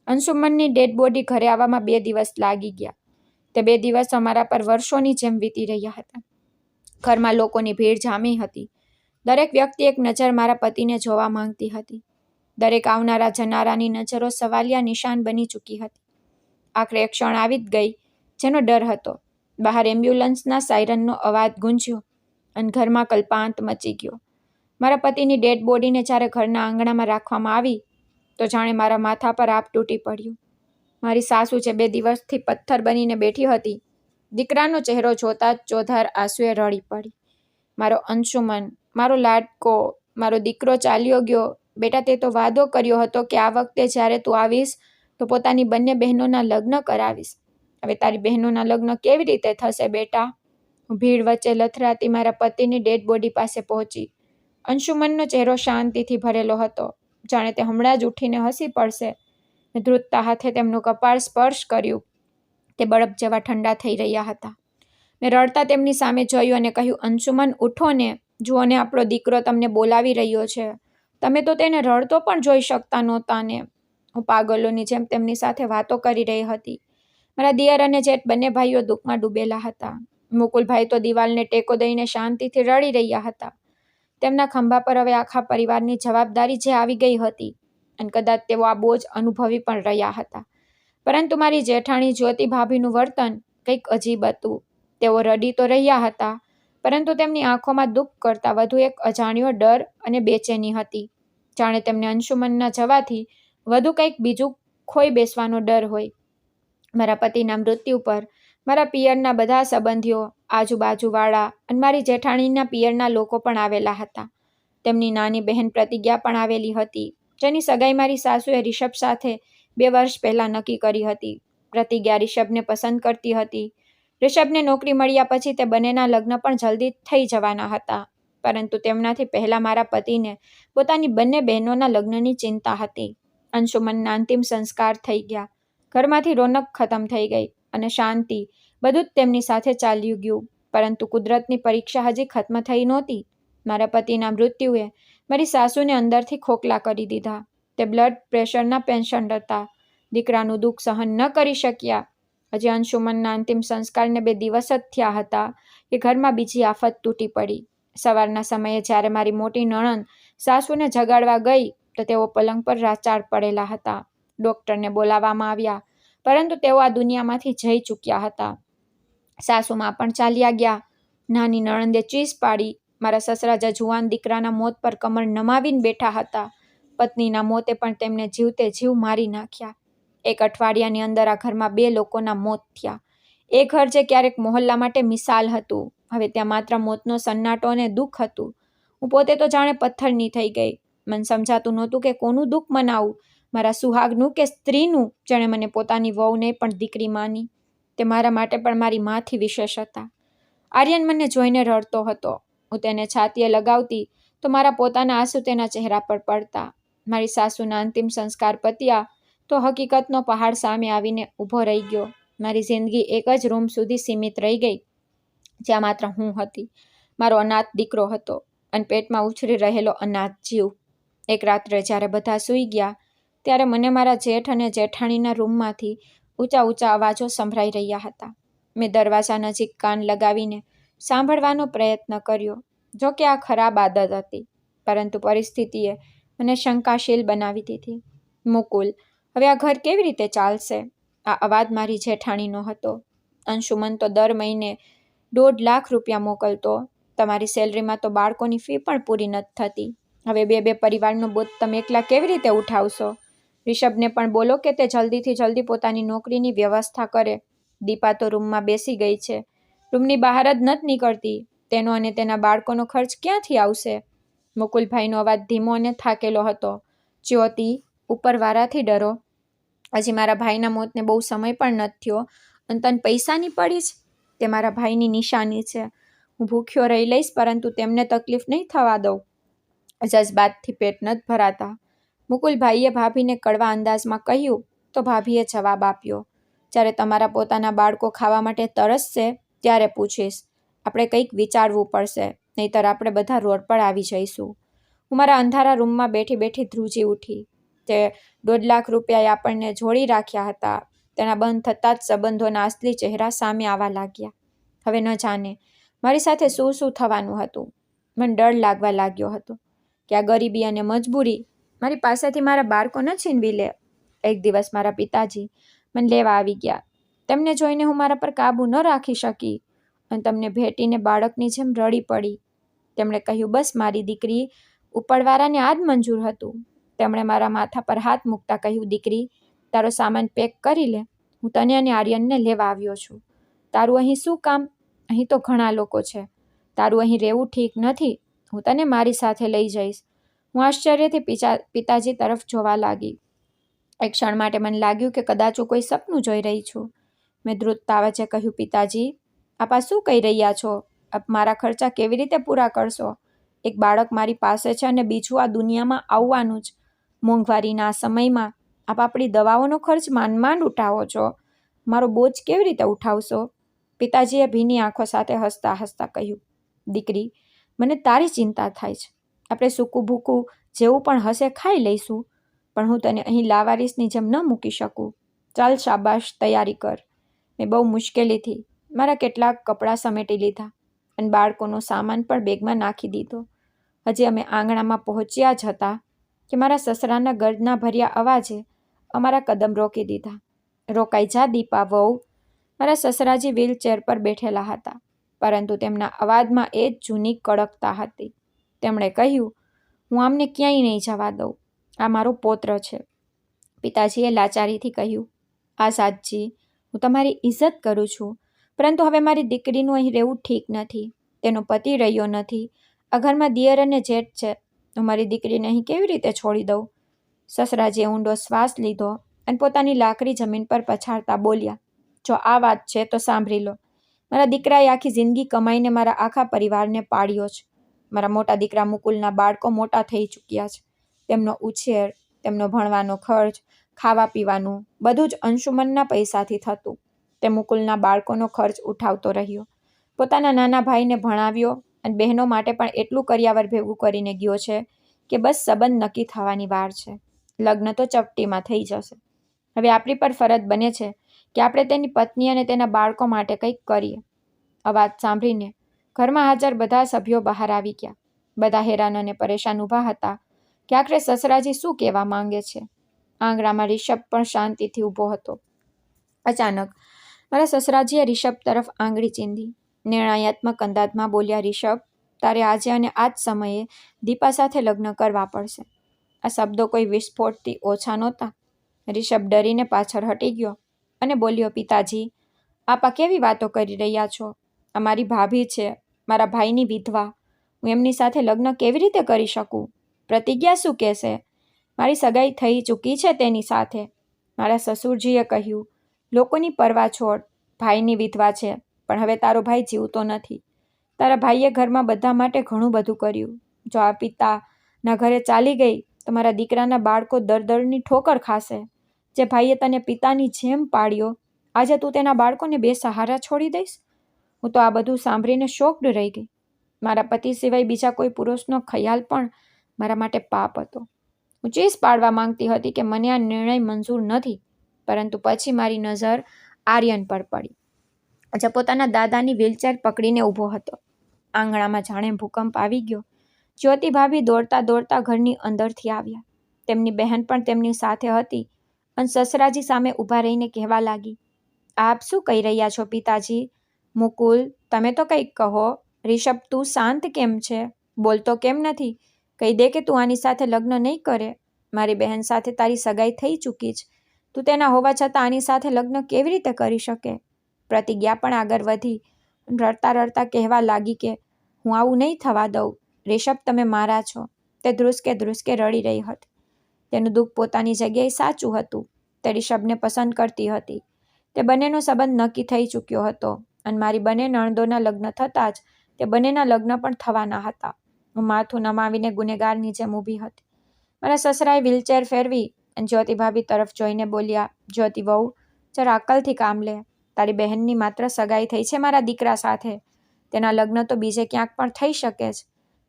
અંશુમનની ડેડ બોડી ઘરે આવવામાં 2 દિવસ લાગી ગયા. તે 2 દિવસ અમારા પર વર્ષોની જેમ વીતી રહ્યા હતા. ઘરમાં લોકોની ભીડ જામી હતી. દરેક વ્યક્તિ એક નજર મારા પતિને જોવા માંગતી હતી. દરેક આવનારા જનારાની નજરો સવાલિયા નિશાન બની ચૂકી હતી. આખરે એક ક્ષણ આવી જ ગઈ જેનો ડર હતો. બહાર એમ્બ્યુલન્સના સાયરનનો અવાજ ગુંજ્યો અને ઘરમાં કલ્પાંત મચી ગયો. મારા પતિની ડેડ બોડીને જ્યારે ઘરના આંગણામાં રાખવામાં આવી તો જાણે મારા માથા પર આપ તૂટી પડ્યું. મારી સાસુ જે 2 દિવસથી પથ્થર બનીને બેઠી હતી, દીકરાનો ચહેરો જોતા જ ચોધાર આંસુએ રડી પડી. મારો અંશુમન, મારો લાડકો, મારો દીકરો ચાલ્યો ગયો. બેટા, તે તો વાદો કર્યો હતો કે આ વખતે જ્યારે તું આવીશ તો પોતાની બંને બહેનોના લગ્ન કરાવીશ. હવે તારી બહેનોના લગ્ન કેવી રીતે થશે બેટા? હું ભીડ વચ્ચે લથરાતી મારા પતિની ડેડ બોડી પાસે પહોંચી. અંશુમનનો ચહેરો શાંતિથી ભરેલો હતો, જાણે તે હમણાં જ ઉઠીને હસી પડશે. મેં ધ્રુજતા હાથે તેમનું કપાળ સ્પર્શ કર્યું. તે બરફ જેવા ઠંડા થઈ રહ્યા હતા. મેં રડતા તેમની સામે જોયું અને કહ્યું, અંશુમન, ઉઠો ને, જુઓ ને, આપણો દીકરો તમને બોલાવી રહ્યો છે. તમે તો તેને રડતો પણ જોઈ શકતા નહોતા ને. હું પાગલોની જેમ તેમની સાથે વાતો કરી રહી હતી. મારા દિયર અને જેઠ બંને ભાઈઓ દુઃખમાં ડૂબેલા હતા. મુકુલભાઈ તો દિવાલને ટેકો દઈને શાંતિથી રડી રહ્યા હતા. તેમના ખંભા પર હવે આખા પરિવારની જવાબદારી જે આવી ગઈ હતી અને કદાચ તેઓ આ બોજ અનુભવી પણ રહ્યા હતા. પરંતુ મારી જેઠાણી જ્યોતિ ભાભીનું વર્તન કંઈક અજીબ હતું. તેઓ રડી તો રહ્યા હતા, પરંતુ તેમની આંખોમાં દુઃખ કરતાં વધુ એક અજાણ્યો ડર અને બેચેની હતી. જાણે તેમને અંશુમનના જવાથી વધુ કંઈક બીજું ખોઈ બેસવાનો ડર હોય. મારા પતિના મૃત્યુ પર મારા પિયરના બધા સંબંધીઓ, આજુબાજુવાળા અને મારી જેઠાણીના પિયરના લોકો પણ આવેલા હતા. તેમની નાની બહેન પ્રતિજ્ઞા પણ આવેલી હતી, જેની સગાઈ મારી સાસુએ રિષભ સાથે 2 વર્ષ પહેલાં નક્કી કરી હતી. પ્રતિજ્ઞા રિષભને પસંદ કરતી હતી. રિષભને નોકરી મળ્યા પછી તે બંનેના લગ્ન પણ જલ્દી થઈ જવાના હતા, પરંતુ તેમનાથી પહેલાં મારા પતિને પોતાની બંને બહેનોના લગ્નની ચિંતા હતી. અંશુમનના અંતિમ સંસ્કાર થઈ ગયા. ઘરમાંથી રોનક ખતમ થઈ ગઈ અને શાંતિ, બધું જ તેમની સાથે ચાલ્યું ગયું. પરંતુ કુદરતની પરીક્ષા હજી ખત્મ થઈ નહોતી. મારા પતિના મૃત્યુએ મારી સાસુને અંદરથી ખોખલા કરી દીધા. તે બ્લડ પ્રેશરના પેશન્ટ હતા. દીકરાનું દુઃખ સહન ન કરી શક્યા હજી અંશુમનના અંતિમ સંસ્કારને 2 દિવસ જ થયા હતા કે ઘરમાં બીજી આફત તૂટી પડી. સવારના સમયે જ્યારે મારી મોટી નણંદ સાસુને જગાડવા ગઈ તો તેઓ પલંગ પર રાચાળ પડેલા હતા. ડૉક્ટરને બોલાવવામાં આવ્યા, પરંતુ તેઓ આ દુનિયામાંથી જઈ ચૂક્યા હતા. સાસુમાં પણ ચાલ્યા ગયા. નાની નણંદે ચીસ પાડી. મારા સસરા જુવાન દીકરાના મોત પર કમર નમાવીને બેઠા હતા. પત્નીના મોતે પણ તેમને જીવતે જીવ મારી નાખ્યા. 1 અઠવાડિયાની અંદર આ ઘરમાં 2 લોકોના મોત થયા. એ ઘર જે ક્યારેક મોહલ્લા માટે મિસાલ હતું, હવે ત્યાં માત્ર મોતનો સન્નાટો અને દુઃખ હતું. હું પોતે તો જાણે પથ્થરની થઈ ગઈ. મને સમજાતું નહોતું કે કોનું દુઃખ મનાવું, મારા સુહાગનું કે સ્ત્રીનું, જેણે મને પોતાની વહુ નહીં પણ દીકરી માની. તે મારા માટે પણ મારી માંથી વિશેષ હતા. આર્યન મને જોઈને રડતો હતો. હું તેને છાતીએ લગાવતી તો મારા પોતાના આંસુ તેના ચહેરા પર પડતા. મારી સાસુના અંતિમ સંસ્કાર પત્યા તો હકીકતનો પહાડ સામે આવીને ઊભો રહી ગયો. મારી જિંદગી એક જ રૂમ સુધી સીમિત રહી ગઈ, જ્યાં માત્ર હું હતી, મારો અનાથ દીકરો હતો અને પેટમાં ઉછરી રહેલો અનાથ જીવ. એક રાત્રે જ્યારે બધા સૂઈ ગયા ત્યારે મને મારા જેઠ અને જેઠાણીના રૂમમાંથી ઊંચા ઊંચા અવાજો સંભળાઈ રહ્યા હતા. મેં દરવાજા નજીક કાન લગાવીને સાંભળવાનો પ્રયત્ન કર્યો. જો કે આ ખરાબ આદત હતી, પરંતુ પરિસ્થિતિએ મને શંકાશીલ બનાવી દીધી. મુકુલ, હવે આ ઘર કેવી રીતે ચાલશે? આ અવાજ મારી જેઠાણીનો હતો. અંશુમન તો દર મહિને 1.5 લાખ રૂપિયા મોકલતો. તમારી સેલરીમાં તો બાળકોની ફી પણ પૂરી નથી થતી. હવે 2 પરિવારનો બોજ તમે એકલા કેવી રીતે ઉઠાવશો? રિષભને પણ બોલો કે તે જલ્દીથી જલ્દી પોતાની નોકરીની વ્યવસ્થા કરે. દીપા તો રૂમમાં બેસી ગઈ છે, રૂમની બહાર જ નથી નીકળતી. તેનો અને તેના બાળકોનો ખર્ચ ક્યાંથી આવશે? મુકુલભાઈનો અવાજ ધીમો અને થાકેલો હતો. જ્યોતિ, ઉપરવાળાથી ડરો. હજી મારા ભાઈના મોતને બહુ સમય પણ નથી થયો અને તને પૈસાની પડી જ? તે મારા ભાઈની નિશાની છે. હું ભૂખ્યો રહી લઈશ, પરંતુ તેમને તકલીફ નહીં થવા દઉં. જજ્બાતથી પેટ નથી ભરાતા. મુકુલભાઈએ ભાભીને કડવા અંદાજમાં કહ્યું તો ભાભીએ જવાબ આપ્યો, જ્યારે તમારા પોતાના બાળકો ખાવા માટે તરસશે ત્યારે પૂછીશ. આપણે કંઈક વિચારવું પડશે, નહીંતર આપણે બધા રોડ પર આવી જઈશું. હું મારા અંધારા રૂમમાં બેઠી બેઠી ધ્રુજી ઉઠી. તે 1.5 લાખ રૂપિયાએ આપણને જોડી રાખ્યા હતા. તેના બંધ થતાં જ સંબંધોના અસલી ચહેરા સામે આવવા લાગ્યા. હવે ન જાણે મારી સાથે શું શું થવાનું હતું. મને ડર લાગવા લાગ્યો હતો કે આ ગરીબી અને મજબૂરી મારી પાસેથી મારા બાળકોને છીનવી લે. એક દિવસ મારા પિતાજી મને લેવા આવી ગયા. તેમને જોઈને હું મારા પર કાબૂ ન રાખી શકી અને તમને ભેટીને બાળકની જેમ રડી પડી. તેમણે કહ્યું, બસ મારી દીકરી, ઉપરવાળાને આ જ મંજૂર હતું. તેમણે મારા માથા પર હાથ મૂકતા કહ્યું, દીકરી, તારો સામાન પેક કરી લે. હું તને અને આર્યનને લેવા આવ્યો છું. તારું અહીં શું કામ? અહીં તો ઘણા લોકો છે. તારું અહીં રહેવું ઠીક નથી. હું તને મારી સાથે લઈ જઈશ. હું આશ્ચર્યથી પિતાજી તરફ જોવા લાગી. એક ક્ષણ માટે મને લાગ્યું કે કદાચ હું કોઈ સપનું જોઈ રહી છું. મેં ધ્રુજતા અવાજે કહ્યું, પિતાજી, આપ આ શું કહી રહ્યા છો? આપ મારા ખર્ચા કેવી રીતે પૂરા કરશો? એક બાળક મારી પાસે છે અને બીજું આ દુનિયામાં આવવાનું જ. મોંઘવારીના આ સમયમાં આપ આપણી દવાઓનો ખર્ચ માંડ ઉઠાવો છો. મારો બોજ કેવી રીતે ઉઠાવશો? પિતાજીએ ભીની આંખો સાથે હસતા હસતા કહ્યું, દીકરી, મને તારી ચિંતા થાય છે. આપણે સૂકું ભૂકું જેવું પણ હશે ખાઈ લઈશું, પણ હું તને અહીં લાવારીસની જેમ ન મૂકી શકું. ચાલ, શાબાશ, તૈયારી કર. મેં બહુ મુશ્કેલીથી મારા કેટલાક કપડાં સમેટી લીધા અને બાળકોનો સામાન પણ બેગમાં નાખી દીધો. હજી અમે આંગણામાં પહોંચ્યા જ હતા કે મારા સસરાના ગર્જના ભર્યા અવાજે અમારા કદમ રોકી દીધા. રોકાઈ જા દીપા વહુ. મારા સસરાજી વ્હીલચેર પર બેઠેલા હતા, પરંતુ તેમના અવાજમાં એ જ જૂની કડકતા હતી. તેમણે કહ્યું, હું આમને ક્યાંય નહીં જવા દઉં. આ મારો પૌત્ર છે. પિતાજીએ લાચારીથી કહ્યું, આઝાદજી, હું તમારી ઇજ્જત કરું છું, પરંતુ હવે મારી દીકરીનું અહીં રહેવું ઠીક નથી. તેનો પતિ રહ્યો નથી. આ ઘરમાં દિયર અને જેઠ છે. હું મારી દીકરીને અહીં કેવી રીતે છોડી દઉં? સસરાજીએ ઊંડો શ્વાસ લીધો અને પોતાની લાકડી જમીન પર પછાડતા બોલ્યા, જો આ વાત છે તો સાંભળી લો. મારા દીકરાએ આખી જિંદગી કમાઈને મારા આખા પરિવારને પાળ્યો છે. મારા મોટા દીકરા મુકુલના બાળકો મોટા થઈ ચૂક્યા છે. તેમનો ઉછેર, તેમનો ભણવાનો ખર્ચ, ખાવા પીવાનું બધું જ અંશુમનના પૈસાથી થતું. તે મુકુલના બાળકોનો ખર્ચ ઉઠાવતો રહ્યો. પોતાના નાના ભાઈને ભણાવ્યો અને બહેનો માટે પણ એટલું કરિયાવર ભેગું કરીને ગયો છે કે બસ સંબંધ નક્કી થવાની વાર છે. લગ્ન તો ચપટીમાં થઈ જશે. હવે આપણી પર ફરજ બને છે કે આપણે તેની પત્ની અને તેના બાળકો માટે કંઈક કરીએ. આ વાત સાંભળીને ઘરમાં હાજર બધા સભ્યો બહાર આવી ગયા. બધા હેરાન અને પરેશાન ઊભા હતા કે આખરે સસરાજી શું કહેવા માંગે છે. આંગણામાં રિષભ પણ શાંતિથી ઊભો હતો. અચાનક મારા સસરાજીએ રિષભ તરફ આંગળી ચીંધી. નિર્ણયાત્મક અંદાજમાં બોલ્યા, રિષભ, તારે આજે અને આ જ સમયે દીપા સાથે લગ્ન કરવા પડશે. આ શબ્દો કોઈ વિસ્ફોટથી ઓછા નહોતા. રિષભ ડરીને પાછળ હટી ગયો અને બોલ્યો, પિતાજી, આપ આ કેવી વાતો કરી રહ્યા છો? આ મારી ભાભી છે, મારા ભાઈની વિધવા. હું એમની સાથે લગ્ન કેવી રીતે કરી શકું? પ્રતિજ્ઞા શું કહેશે? મારી સગાઈ થઈ ચૂકી છે તેની સાથે. મારા સસુરજીએ કહ્યું, લોકોની પરવા છોડ, ભાઈની વિધવા છે, પણ હવે તારો ભાઈ જીવતો નથી. તારા ભાઈએ ઘરમાં બધા માટે ઘણું બધું કર્યું. જો આ પિતાના ઘરે ચાલી ગઈ તો મારા દીકરાના બાળકો દળદળની ઠોકર ખાશે. જે ભાઈએ તને પિતાની જેમ પાળ્યો, આજે તું તેના બાળકોને બેસહારા છોડી દઈશ? હું તો આ બધું સાંભળીને શોક્ડ રહી ગઈ. મારા પતિ સિવાય બીજા કોઈ પુરુષનો ખ્યાલ પણ મારા માટે પાપ હતો. હું ચીસ પાડવા માંગતી હતી કે મને આ નિર્ણય મંજૂર નથી, પરંતુ પછી મારી નજર આર્યન પર પડી. જે પોતાના દાદાની વ્હીલચેર પકડીને ઊભો હતો. આંગણામાં જાણે ભૂકંપ આવી ગયો. જ્યોતિ ભાભી દોડતા દોડતા ઘરની અંદરથી આવ્યા. તેમની બહેન પણ તેમની સાથે હતી અને સસરાજી સામે ઊભા રહીને કહેવા લાગી, આપ શું કહી રહ્યા છો પિતાજી? મુકુલ, તમે તો કંઈક કહો. રિષભ, તું શાંત કેમ છે? બોલતો કેમ નથી? કહી દે કે તું આની સાથે લગ્ન નહીં કરે. મારી બહેન સાથે તારી સગાઈ થઈ ચૂકી જ. તું તેના હોવા છતાં આની સાથે લગ્ન કેવી રીતે કરી શકે? પ્રતિજ્ઞા પણ આગળ વધી રડતા રડતા કહેવા લાગી કે હું આવું નહીં થવા દઉં. રિષભ, તમે મારા છો. તે ધ્રુસકે ધ્રુસકે રડી રહી હતી. તેનું દુઃખ પોતાની જગ્યાએ સાચું હતું. તે રિષભને પસંદ કરતી હતી. તે બંનેનો સંબંધ નક્કી થઈ ચૂક્યો હતો અને મારી બંને નણંદોના લગ્ન થતાં જ તે બંનેના લગ્ન પણ થવાના હતા. હું માથું નમાવીને ગુનેગારની જેમ ઊભી હતી. મારા સસરાએ વ્હીલચેર ફેરવી અને જ્યોતિ ભાભી તરફ જોઈને બોલ્યા, જ્યોતિ વહુ, જરા અક્કલથી કામ લે. તારી બહેનની માત્ર સગાઈ થઈ છે મારા દીકરા સાથે. તેના લગ્ન તો બીજે ક્યાંક પણ થઈ શકે છે.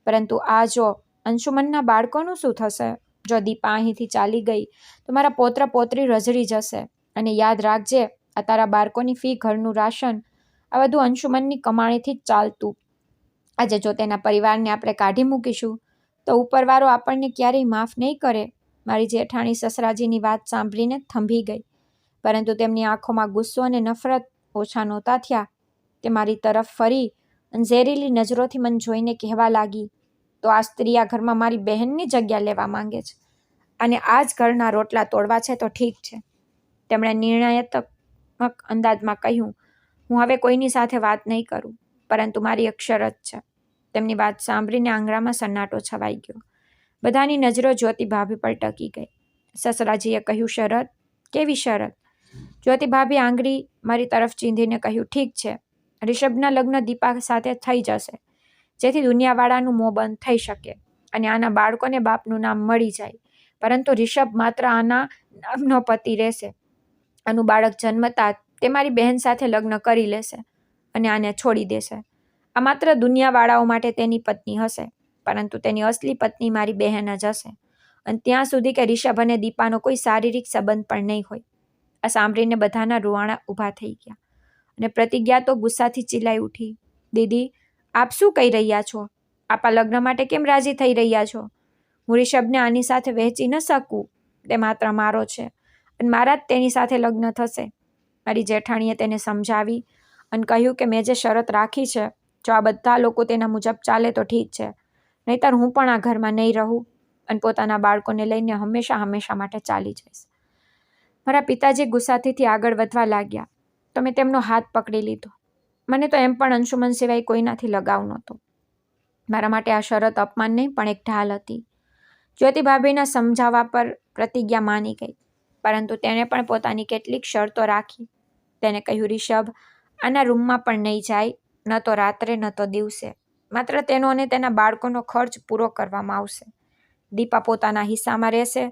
પરંતુ આ જો અંશુમનના બાળકોનું શું થશે? જો દીપા અહીંથી ચાલી ગઈ તો મારા પૌત્ર પૌત્રી રઝળી જશે. અને યાદ રાખજે, આ તારા બાળકોની ફી, ઘરનું રાશન, આ બધું અંશુમનની કમાણીથી જ ચાલતું. આજે જો તેના પરિવારને આપણે કાઢી મૂકીશું તો ઉપરવાળો આપણને ક્યારેય માફ નહીં કરે. મારી જેઠાણી સસરાજીની વાત સાંભળીને થંભી ગઈ, પરંતુ તેમની આંખોમાં ગુસ્સો અને નફરત ઓછા નહોતા થયા. તે મારી તરફ ફરી અને ઝેરીલી નજરોથી મને જોઈને કહેવા લાગી, તો આ સ્ત્રી આ ઘરમાં મારી બહેનની જગ્યા લેવા માંગે છે અને આ જ ઘરના રોટલા તોડવા છે તો ઠીક છે. તેમણે નિર્ણયાત્મક અંદાજમાં કહ્યું, હું હવે કોઈની સાથે વાત નહીં કરું, પરંતુ મારી એક શરત છે. તેમની વાત સાંભળીને આંગણામાં સન્નાટો છવાઈ ગયો. બધાની નજરો જ્યોતિ ભાભી પર ટકી ગઈ. સસરાજીએ કહ્યું, શરત? કેવી શરત? જ્યોતિ ભાભી આંગળી મારી તરફ ચીંધીને કહ્યું, ઠીક છે, રિષભના લગ્ન દીપા સાથે થઈ જશે, જેથી દુનિયાવાળાનું મોં બંધ થઈ શકે અને આના બાળકોને બાપનું નામ મળી જાય. પરંતુ રિષભ માત્ર આના નામનો પતિ રહેશે. આનું બાળક જન્મતા તે મારી બહેન સાથે લગ્ન કરી લેશે અને આને છોડી દેશે. આ માત્ર દુનિયાવાળાઓ માટે તેની પત્ની હશે, પરંતુ તેની અસલી પત્ની મારી બહેન જ હશે. અને ત્યાં સુધી કે રિષભ અને દીપાનો કોઈ શારીરિક સંબંધ પણ નહીં હોય. આ સાંભળીને બધાના રૂવાણા ઊભા થઈ ગયા અને પ્રતિજ્ઞા તો ગુસ્સાથી ચિલ્લાઈ ઉઠી, દીદી, આપ શું કહી રહ્યા છો? આપ આ લગ્ન માટે કેમ રાજી થઈ રહ્યા છો? હું રિષભને આની સાથે વહેંચી ન શકું. તે માત્ર મારો છે અને મારા જ તેની સાથે લગ્ન થશે. મારી જેઠાણીએ તેને સમજાવી અને કહ્યું કે મેં જે શરત રાખી છે, જો આ બધા લોકો તેના મુજબ ચાલે તો ઠીક છે, નહીંતર હું પણ આ ઘરમાં નહીં રહું અને પોતાના બાળકોને લઈને હંમેશા હંમેશા માટે ચાલી જઈશ. મારા પિતાજી ગુસ્સાથી આગળ વધવા લાગ્યા તો મેં તેમનો હાથ પકડી લીધો. મને તો એમ પણ અંશુમન સિવાય કોઈનાથી લગાવ નહોતો. મારા માટે આ શરત અપમાન નહીં પણ એક ઢાલ હતી. જ્યોતિ ભાભીના સમજાવવા પર પ્રતિજ્ઞા માની ગઈ, પરંતુ તેણે પણ પોતાની કેટલીક શરતો રાખી. તેને કહ્યું, રિષભ આના રૂમમાં પણ નહીં જાય, ન તો રાત્રે ન તો દિવસે. માત્ર તેનો અને તેના બાળકોનો ખર્ચ પૂરો કરવામાં આવશે. દીપા પોતાના હિસ્સામાં રહેશે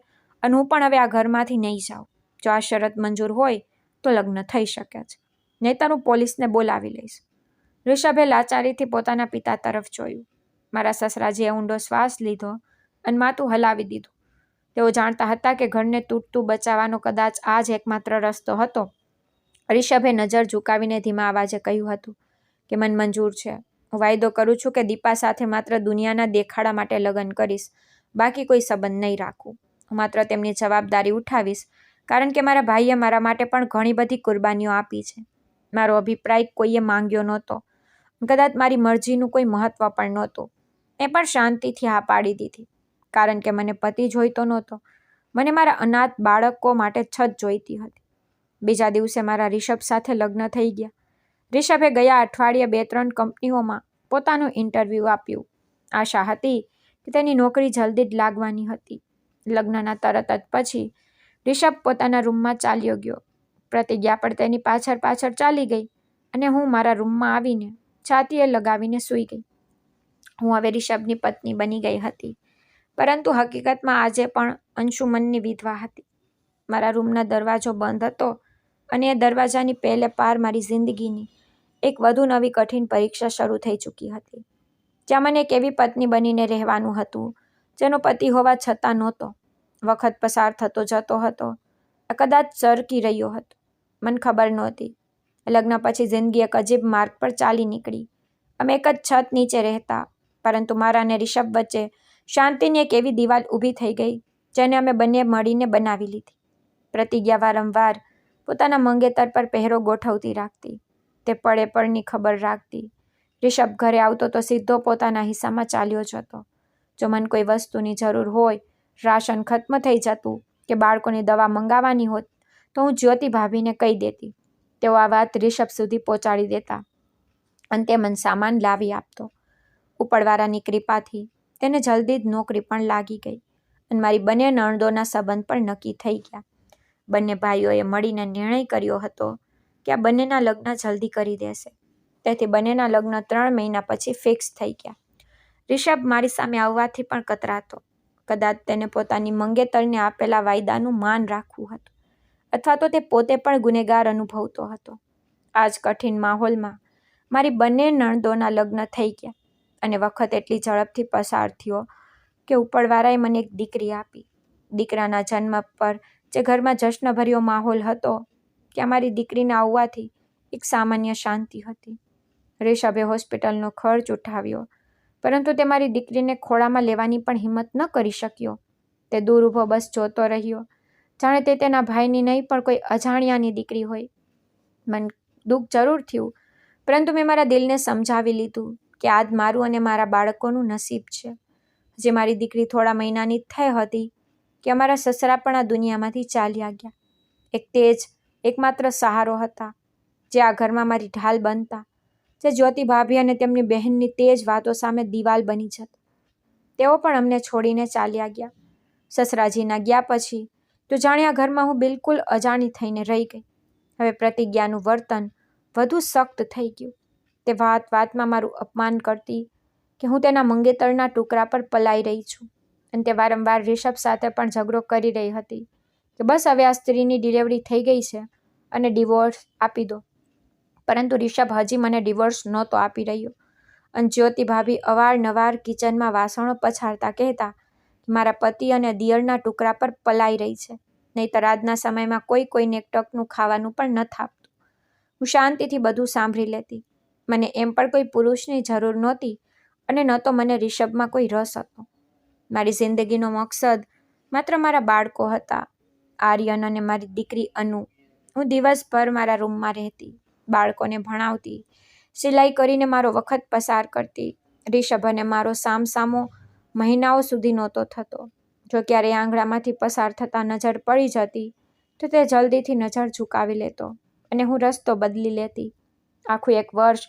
અને હું પણ હવે આ ઘરમાંથી નહીં જાઉં. જો આ શરત મંજૂર હોય તો લગ્ન થઈ શકે છે, નહીંતર હું પોલીસને બોલાવી લઈશ. રિષભે લાચારીથી પોતાના પિતા તરફ જોયું. મારા સસરાજીએ ઊંડો શ્વાસ લીધો અને માથું હલાવી દીધું. તેઓ જાણતા હતા કે ઘરને તૂટતું બચાવવાનો કદાચ આ જ એકમાત્ર રસ્તો હતો. રિષભે નજર ઝુકાવીને ધીમા અવાજે કહ્યું હતું કે મન મંજૂર છે. હું વાયદો કરું છું કે દીપા સાથે માત્ર દુનિયાના દેખાડા માટે લગ્ન કરીશ, બાકી કોઈ સંબંધ નહીં રાખું. હું માત્ર તેમની જવાબદારી ઉઠાવીશ, કારણ કે મારા ભાઈએ મારા માટે પણ ઘણી બધી કુરબાનીઓ આપી છે. મારો અભિપ્રાય કોઈએ માંગ્યો નહોતો. કદાચ મારી મરજીનું કોઈ મહત્વ પણ નહોતું. એ પણ શાંતિથી હા પાડી દીધી, કારણ કે મને પતિ જોઈતો નહોતો. મને મારા અનાથ બાળકો માટે છત જોઈતી હતી. બીજા દિવસે મારા રિષભ સાથે લગ્ન થઈ ગયા. રિષભે ગયા અઠવાડિયે 2-3 કંપનીઓમાં પોતાનું ઇન્ટરવ્યૂ આપ્યું. આશા હતી કે તેની નોકરી જલ્દી જ લાગવાની હતી. લગ્નના તરત જ પછી રિષભ પોતાના રૂમમાં ચાલ્યો ગયો. પ્રતિજ્ઞા પણ તેની પાછળ પાછળ ચાલી ગઈ અને હું મારા રૂમમાં આવીને છાતીએ લગાવીને સૂઈ ગઈ. હું હવે રિષભની પત્ની બની ગઈ હતી, પરંતુ હકીકતમાં આજે પણ અંશુમનની વિધવા હતી. મારા રૂમનો દરવાજો બંધ હતો અને એ દરવાજાની પહેલે પાર મારી જિંદગીની એક વધુ નવી કઠિન પરીક્ષા શરૂ થઈ ચૂકી હતી, જ્યાં મને એક એવી પત્ની બનીને રહેવાનું હતું જેનો પતિ હોવા છતાં નહોતો. વખત પસાર થતો જતો હતો, કદાચ સરકી રહ્યો હતો, મને ખબર નહોતી. લગ્ન પછી જિંદગી એક અજીબ માર્ગ પર ચાલી નીકળી. અમે એક જ છત નીચે રહેતા, પરંતુ મારા અને રિષભ વચ્ચે શાંતિની એક એવી દિવાલ ઊભી થઈ ગઈ જેને અમે બંને મળીને બનાવી લીધી. પ્રતિજ્ઞા વારંવાર પોતાના મંગેતર પર પહેરો ગોઠવતી રાખતી. તે પળે પળની ખબર રાખતી. રિષભ ઘરે આવતો તો સીધો પોતાના હિસ્સામાં ચાલ્યો જતો. જો મને કોઈ વસ્તુની જરૂર હોય, રાશન ખત્મ થઈ જતું કે બાળકોની દવા મંગાવવાની હોત, તો હું જ્યોતિ ભાભીને કહી દેતી. તેઓ આ વાત રિષભ સુધી પહોંચાડી દેતા અને તે મને સામાન લાવી આપતો. ઉપરવાળાની કૃપાથી તેને જલ્દી જ નોકરી પણ લાગી ગઈ અને મારી બંને નણંદોના સંબંધ પણ નક્કી થઈ ગયા. બંને ભાઈઓએ મળીને નિર્ણય કર્યો હતો કે આ બંનેના લગ્ન જલ્દી કરી દેશે. તેથી બંનેના લગ્ન 3 મહિના પછી ફિક્સ થઈ ગયા. રિષભ મારી સામે આવવાથી પણ કતરાતો. કદાચ તેને પોતાની મંગેતરને આપેલા વાયદાનું માન રાખવું હતું, અથવા તો તે પોતે પણ ગુનેગાર અનુભવતો હતો. આ જ કઠિન માહોલમાં મારી બંને નણંદોના લગ્ન થઈ ગયા અને વખત એટલી ઝડપથી પસાર થયો કે ઉપરવાળાએ મને એક દીકરી આપી. દીકરાના જન્મ પર જે ઘરમાં જશ્નભર્યો માહોલ હતો, ત્યાં મારી દીકરીના આવવાથી એક સામાન્ય શાંતિ હતી. રિષભે હોસ્પિટલનો ખર્ચ ઉઠાવ્યો, પરંતુ તે મારી દીકરીને ખોળામાં લેવાની પણ હિંમત ન કરી શક્યો. તે દૂર ઊભો બસ જોતો રહ્યો, જાણે તે તેના ભાઈની નહીં પણ કોઈ અજાણ્યાની દીકરી હોય. મને દુઃખ જરૂર થયું, પરંતુ મેં મારા દિલને સમજાવી લીધું કે આજ મારું અને મારા બાળકોનું નસીબ છે. જે મારી દીકરી થોડા મહિનાની જ થઈ હતી કે અમારા સસરા પણ આ દુનિયામાંથી ચાલ્યા ગયા. એક તેજ એકમાત્ર સહારો હતા, જે આ ઘરમાં મારી ઢાલ બનતા, જે જ્યોતિ ભાભી અને તેમની બહેનની તેજ વાતો સામે દિવાલ બની જતા. તેઓ પણ અમને છોડીને ચાલ્યા ગયા. સસરાજીના ગયા પછી તો જાણે આ ઘરમાં હું બિલકુલ અજાણી થઈને રહી ગઈ. હવે પ્રતિજ્ઞાનું વર્તન વધુ સખ્ત થઈ ગયું. તે વાત વાતમાં મારું અપમાન કરતી કે હું તેના મંગેતરના ટુકડા પર પલાઈ રહી છું, અને તે વારંવાર રિષભ સાથે પણ ઝઘડો કરી રહી હતી કે બસ હવે આ સ્ત્રીની ડિલિવરી થઈ ગઈ છે અને ડિવોર્સ આપી દો. પરંતુ રિષભ હજી મને ડિવોર્સ નહોતો આપી રહ્યો, અને જ્યોતિ ભાભી અવારનવાર કિચનમાં વાસણો પછાડતા કહેતા કે મારા પતિ અને દિયરના ટુકડા પર પલાઈ રહી છે, નહીંતર આજના સમયમાં કોઈ કોઈને એક ટકનું ખાવાનું પણ ન થાપતું. હું શાંતિથી બધું સાંભળી લેતી. મને એમ પણ કોઈ પુરુષની જરૂર નહોતી અને ન તો મને રિષભમાં કોઈ રસ હતો. મારી જિંદગીનો મકસદ માત્ર મારા બાળકો હતા, આર્યન અને મારી દીકરી અનુ. હું દિવસભર મારા રૂમમાં રહેતી, બાળકોને ભણાવતી, સિલાઈ કરીને મારો વખત પસાર કરતી. રિષભ અને મારો સામસામો મહિનાઓ સુધી નહોતો થતો. જો ક્યારેય આંગણામાંથી પસાર થતાં નજર પડી જતી તો તે જલ્દીથી નજર ઝુકાવી લેતો અને હું રસ્તો બદલી લેતી. આખું 1 વર્ષ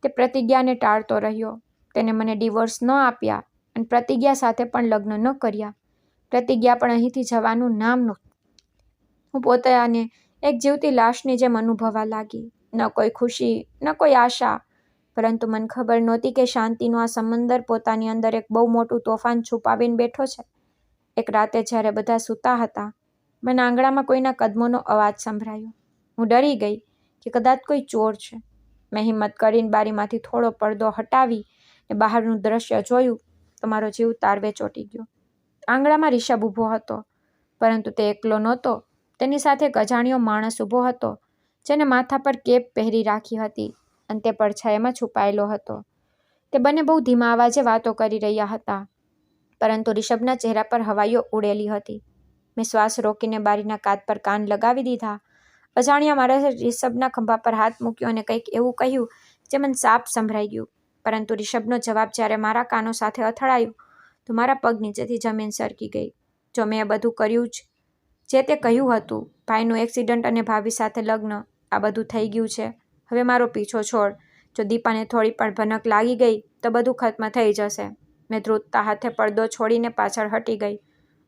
તે પ્રતિજ્ઞાને ટાળતો રહ્યો. તેને મને ડિવોર્સ ન આપ્યા અને પ્રતિજ્ઞા સાથે પણ લગ્ન ન કર્યા. પ્રતિજ્ઞા પણ અહીંથી જવાનું નામ નહોતું. હું પોતાને એક જીવતી લાશની જેમ અનુભવવા લાગી. ન કોઈ ખુશી, ન કોઈ આશા, પરંતુ મને ખબર નહોતી કે શાંતિનો આ સમંદર પોતાની અંદર એક બહુ મોટું તોફાન છુપાવીને બેઠો છે. એક રાતે જ્યારે બધા સૂતા હતા, મને આંગણામાં કોઈના કદમોનો અવાજ સંભળાયો. હું ડરી ગઈ કે કદાચ કોઈ ચોર છે. મેં હિંમત કરીને બારીમાંથી થોડો પડદો હટાવી ને બહારનું દ્રશ્ય જોયું તો મારો જીવ તાળવે ચોંટી ગયો. આંગણામાં રિષભ ઊભો હતો, પરંતુ તે એકલો નહોતો. તેની સાથે એક અજાણ્યો માણસ ઊભો હતો, જેને માથા પર કેપ પહેરી રાખી હતી અને તે પડછાયામાં છુપાયેલો હતો. તે બંને બહુ ધીમા અવાજે વાતો કરી રહ્યા હતા, પરંતુ રિષભના ચહેરા પર હવાઈઓ ઉડેલી હતી. મેં શ્વાસ રોકીને બારીના કાચ પર કાન લગાવી દીધા. અજાણ્યા માણસે રિષભના ખભા પર હાથ મૂક્યો અને કંઈક એવું કહ્યું જે મને સાફ સંભળાઈ ગયું, પરંતુ રિષભનો જવાબ જ્યારે મારા કાનો સાથે અથડાયો તો મારા પગ નીચેથી જમીન સરકી ગઈ. જો મેં એ બધું કર્યું જે તે કહ્યું હતું, ભાઈનું એક્સિડન્ટ અને ભાભી સાથે લગ્ન, આ બધું થઈ ગયું છે. હવે મારો પીછો છોડ. જો દીપાને થોડી પણ ભનક લાગી ગઈ તો બધું ખત્મ થઈ જશે. મેં ધ્રુજતા હાથે પડદો છોડીને પાછળ હટી ગઈ.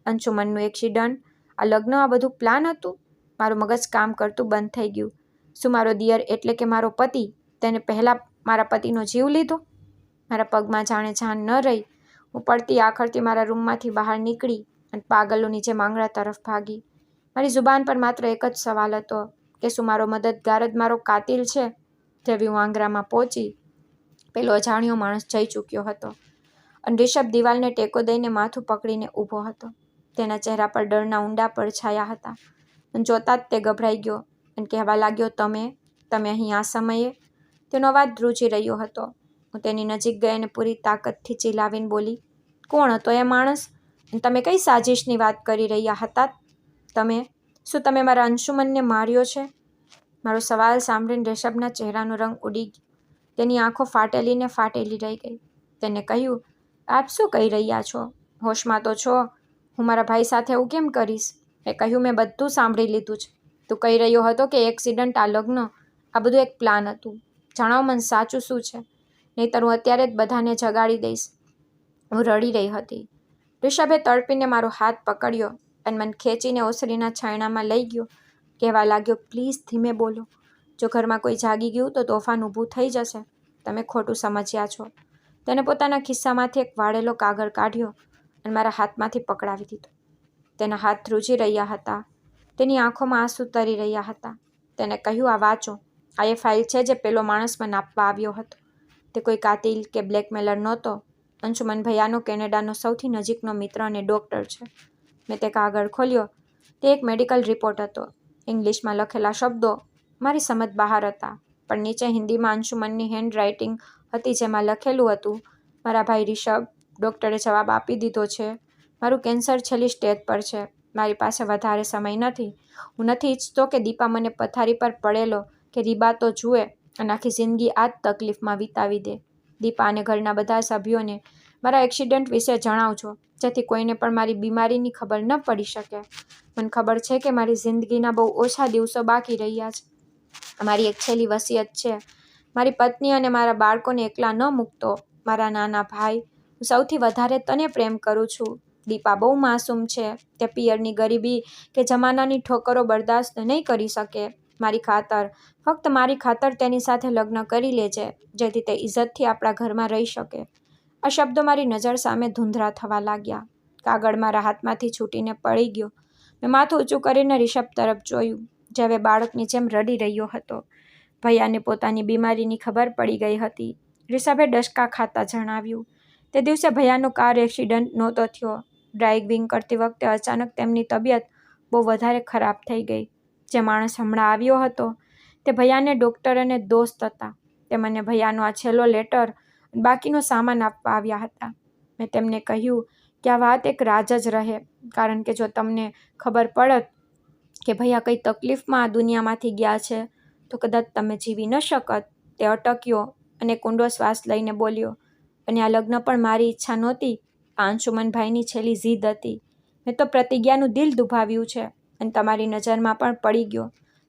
અંશુમનનું એક્સિડન્ટ, આ લગ્ન, આ બધું પ્લાન હતું. મારું મગજ કામ કરતું બંધ થઈ ગયું. શું મારો દિયર એટલે કે મારો પતિ, તેને પહેલાં મારા પતિનો જીવ લીધો? મારા પગમાં જાણે જાન ન રહી. હું પડતી આખરથી મારા રૂમમાંથી બહાર નીકળી અને પાગલોની જેમ આંગણા તરફ ભાગી. મારી જુબાન પર માત્ર એક જ સવાલ હતો કે શું મારો મદદગાર જ મારો કાતિલ છે? જેવી હું આંગણામાં પહોંચી, પેલો અજાણ્યો માણસ જઈ ચૂક્યો હતો અને રિષભ દિવાલને ટેકો દઈને માથું પકડીને ઊભો હતો. તેના ચહેરા પર ડરના ઊંડા પડછાયા હતા. અને જોતાં જ તે ગભરાઈ ગયો અને કહેવા લાગ્યો, તમે અહીં આ સમયે? તેનો અવાજ ધ્રુજી રહ્યો હતો. હું તેની નજીક ગઈ અને પૂરી તાકતથી ચિલ્લાવીને બોલી, કોણ હતો એ માણસ? અને તમે કઈ સાજિશની વાત કરી રહ્યા હતા? શું તમે મારા અંશુમનને માર્યો છે? મારો સવાલ સાંભળીને રિષભના ચહેરાનો રંગ ઉડી ગયો. તેની આંખો ફાટેલી ને ફાટેલી રહી ગઈ. તેને કહ્યું, આપ શું કહી રહ્યા છો? હોશમાં તો છો? હું મારા ભાઈ સાથે એવું કેમ કરીશ? મેં કહ્યું, મેં બધું સાંભળી લીધું છે. તું કહી રહ્યો હતો કે એક્સિડન્ટ, આ લગ્ન, આ બધું એક પ્લાન હતું. જણાવ મને સાચું શું છે, નહીંતર હું અત્યારે જ બધાને જગાડી દઈશ. હું રડી રહી હતી. રિષભે તડપીને મારો હાથ પકડ્યો અને મને ખેંચીને ઓસરીના છાયણામાં લઈ ગયો. કહેવા લાગ્યો, પ્લીઝ ધીમે બોલો. જો ઘરમાં કોઈ જાગી ગયું તો તોફાન ઊભું થઈ જશે. તમે ખોટું સમજ્યા છો. તેને પોતાના ખિસ્સામાંથી એક વાળેલો કાગળ કાઢ્યો અને મારા હાથમાંથી પકડાવી દીધો. તેના હાથ ધ્રુજી રહ્યા હતા. તેની આંખોમાં આંસુ તરી રહ્યા હતા. તેને કહ્યું, આ વાંચો. આ એ ફાઇલ છે જે પેલો માણસ મને આપવા આવ્યો હતો. તે કોઈ કાતિલ કે બ્લેકમેલર નહોતો. અંશુમન ભૈયાનો કેનેડાનો સૌથી નજીકનો મિત્ર અને ડૉક્ટર છે. મેં તે કાગળ ખોલ્યો. તે એક મેડિકલ રિપોર્ટ હતો. ઇંગ્લિશમાં લખેલા શબ્દો મારી સમજ બહાર હતા, પણ નીચે હિન્દીમાં અંશુમનની હેન્ડરાઇટિંગ હતી, જેમાં લખેલું હતું, મારા ભાઈ રિષભ, ડૉક્ટરે જવાબ આપી દીધો છે. મારું કેન્સર છેલ્લી સ્ટેજ પર છે. મારી પાસે વધારે સમય નથી. હું નથી ઈચ્છતો કે દીપા મને પથારી પર પડેલો કે રીબાતો જુએ અને આખી જિંદગી આ જ તકલીફમાં વિતાવી દે. દીપા અને ઘરના બધા સભ્યોને મારા એક્સિડન્ટ વિશે જણાવજો, જેથી કોઈને પણ મારી બીમારીની ખબર ન પડી શકે. મને ખબર છે કે મારી જિંદગીના બહુ ઓછા દિવસો બાકી રહ્યા છે. મારી એક છેલ્લી વસિયત છે, મારી પત્ની અને મારા બાળકોને એકલા ન મૂકતો. મારા નાના ભાઈ, હું સૌથી વધારે તને પ્રેમ કરું છું. દીપા બહુ માસૂમ છે. તે પિયરની ગરીબી કે જમાનાની ઠોકરો બરદાસ્ત નહીં કરી શકે. મારી ખાતર, ફક્ત મારી ખાતર તેની સાથે લગ્ન કરી લેજે, જેથી તે ઇજ્જતથી આપણા ઘરમાં રહી શકે. આ શબ્દો મારી નજર સામે ધૂંધળા થવા લાગ્યા. કાગળ મારા હાથમાંથી છૂટીને પડી ગયો. મેં માથું ઊંચું કરીને રિષભ તરફ જોયું, જે હવે બાળકની જેમ રડી રહ્યો હતો. ભૈયાને પોતાની બીમારીની ખબર પડી ગઈ હતી. રિષભે ડસકા ખાતા જણાવ્યું, તે દિવસે ભૈયાનો કાર એક્સિડન્ટ નહોતો થયો. ડ્રાઇવિંગ કરતી વખતે અચાનક તેમની તબિયત બહુ વધારે ખરાબ થઈ ગઈ. જે માણસ હમણાં આવ્યો હતો તે ભૈયાને ડૉક્ટર અને દોસ્ત હતા. તે મને ભૈયાનો આ છેલ્લો લેટર અને બાકીનો સામાન આપવા આવ્યા હતા. મેં તેમને કહ્યું કે આ વાત એક રાજ જ રહે, કારણ કે જો તમને ખબર પડત કે ભૈયા કઈ તકલીફમાં આ દુનિયામાંથી ગયા છે તો કદાચ તમે જીવી ન શકત. તે અટક્યો અને ઊંડો શ્વાસ લઈને બોલ્યો, અને આ લગ્ન પણ મારી ઈચ્છા નહોતી. આ અંશુમનભાઈની છેલ્લી જીદ હતી. મેં તો પ્રતિજ્ઞાનું દિલ દુભાવ્યું છે અને તમારી નજરમાં પણ પડી ગયો,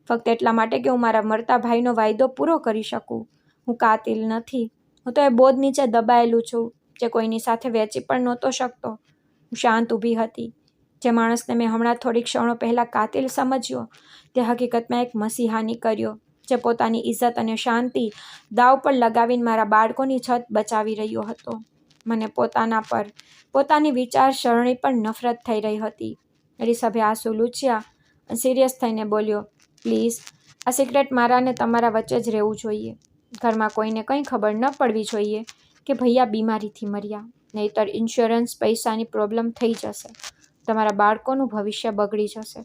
ફક્ત એટલા માટે કે હું મારા મરતા ભાઈનો વાયદો પૂરો કરી શકું. હું કાતિલ નથી. હું તો એ બોધ નીચે દબાયેલું છું જે કોઈની સાથે વેચી પણ નહોતો શકતો. હું શાંત ઊભી હતી. જે માણસને મેં હમણાં થોડી ક્ષણો પહેલાં કાતિલ સમજ્યો, તે હકીકતમાં એક મસીહા નીકળ્યો, જે પોતાની ઇજ્જત અને શાંતિ દાવ પર લગાવીને મારા બાળકોની છત બચાવી રહ્યો હતો. મને પોતાના પર, પોતાની વિચારસરણી પર નફરત થઈ રહી હતી. રિષભે આંસુ લૂછ્યા અને સિરિયસ થઈને બોલ્યો, પ્લીઝ, આ સિક્રેટ મારા અને તમારા વચ્ચે જ રહેવું જોઈએ. ઘરમાં કોઈને કંઈ ખબર ન પડવી જોઈએ કે ભૈયા બીમારીથી મર્યા, નહીંતર ઇન્સ્યોરન્સ પૈસાની પ્રોબ્લેમ થઈ જશે. તમારા બાળકોનું ભવિષ્ય બગડી જશે.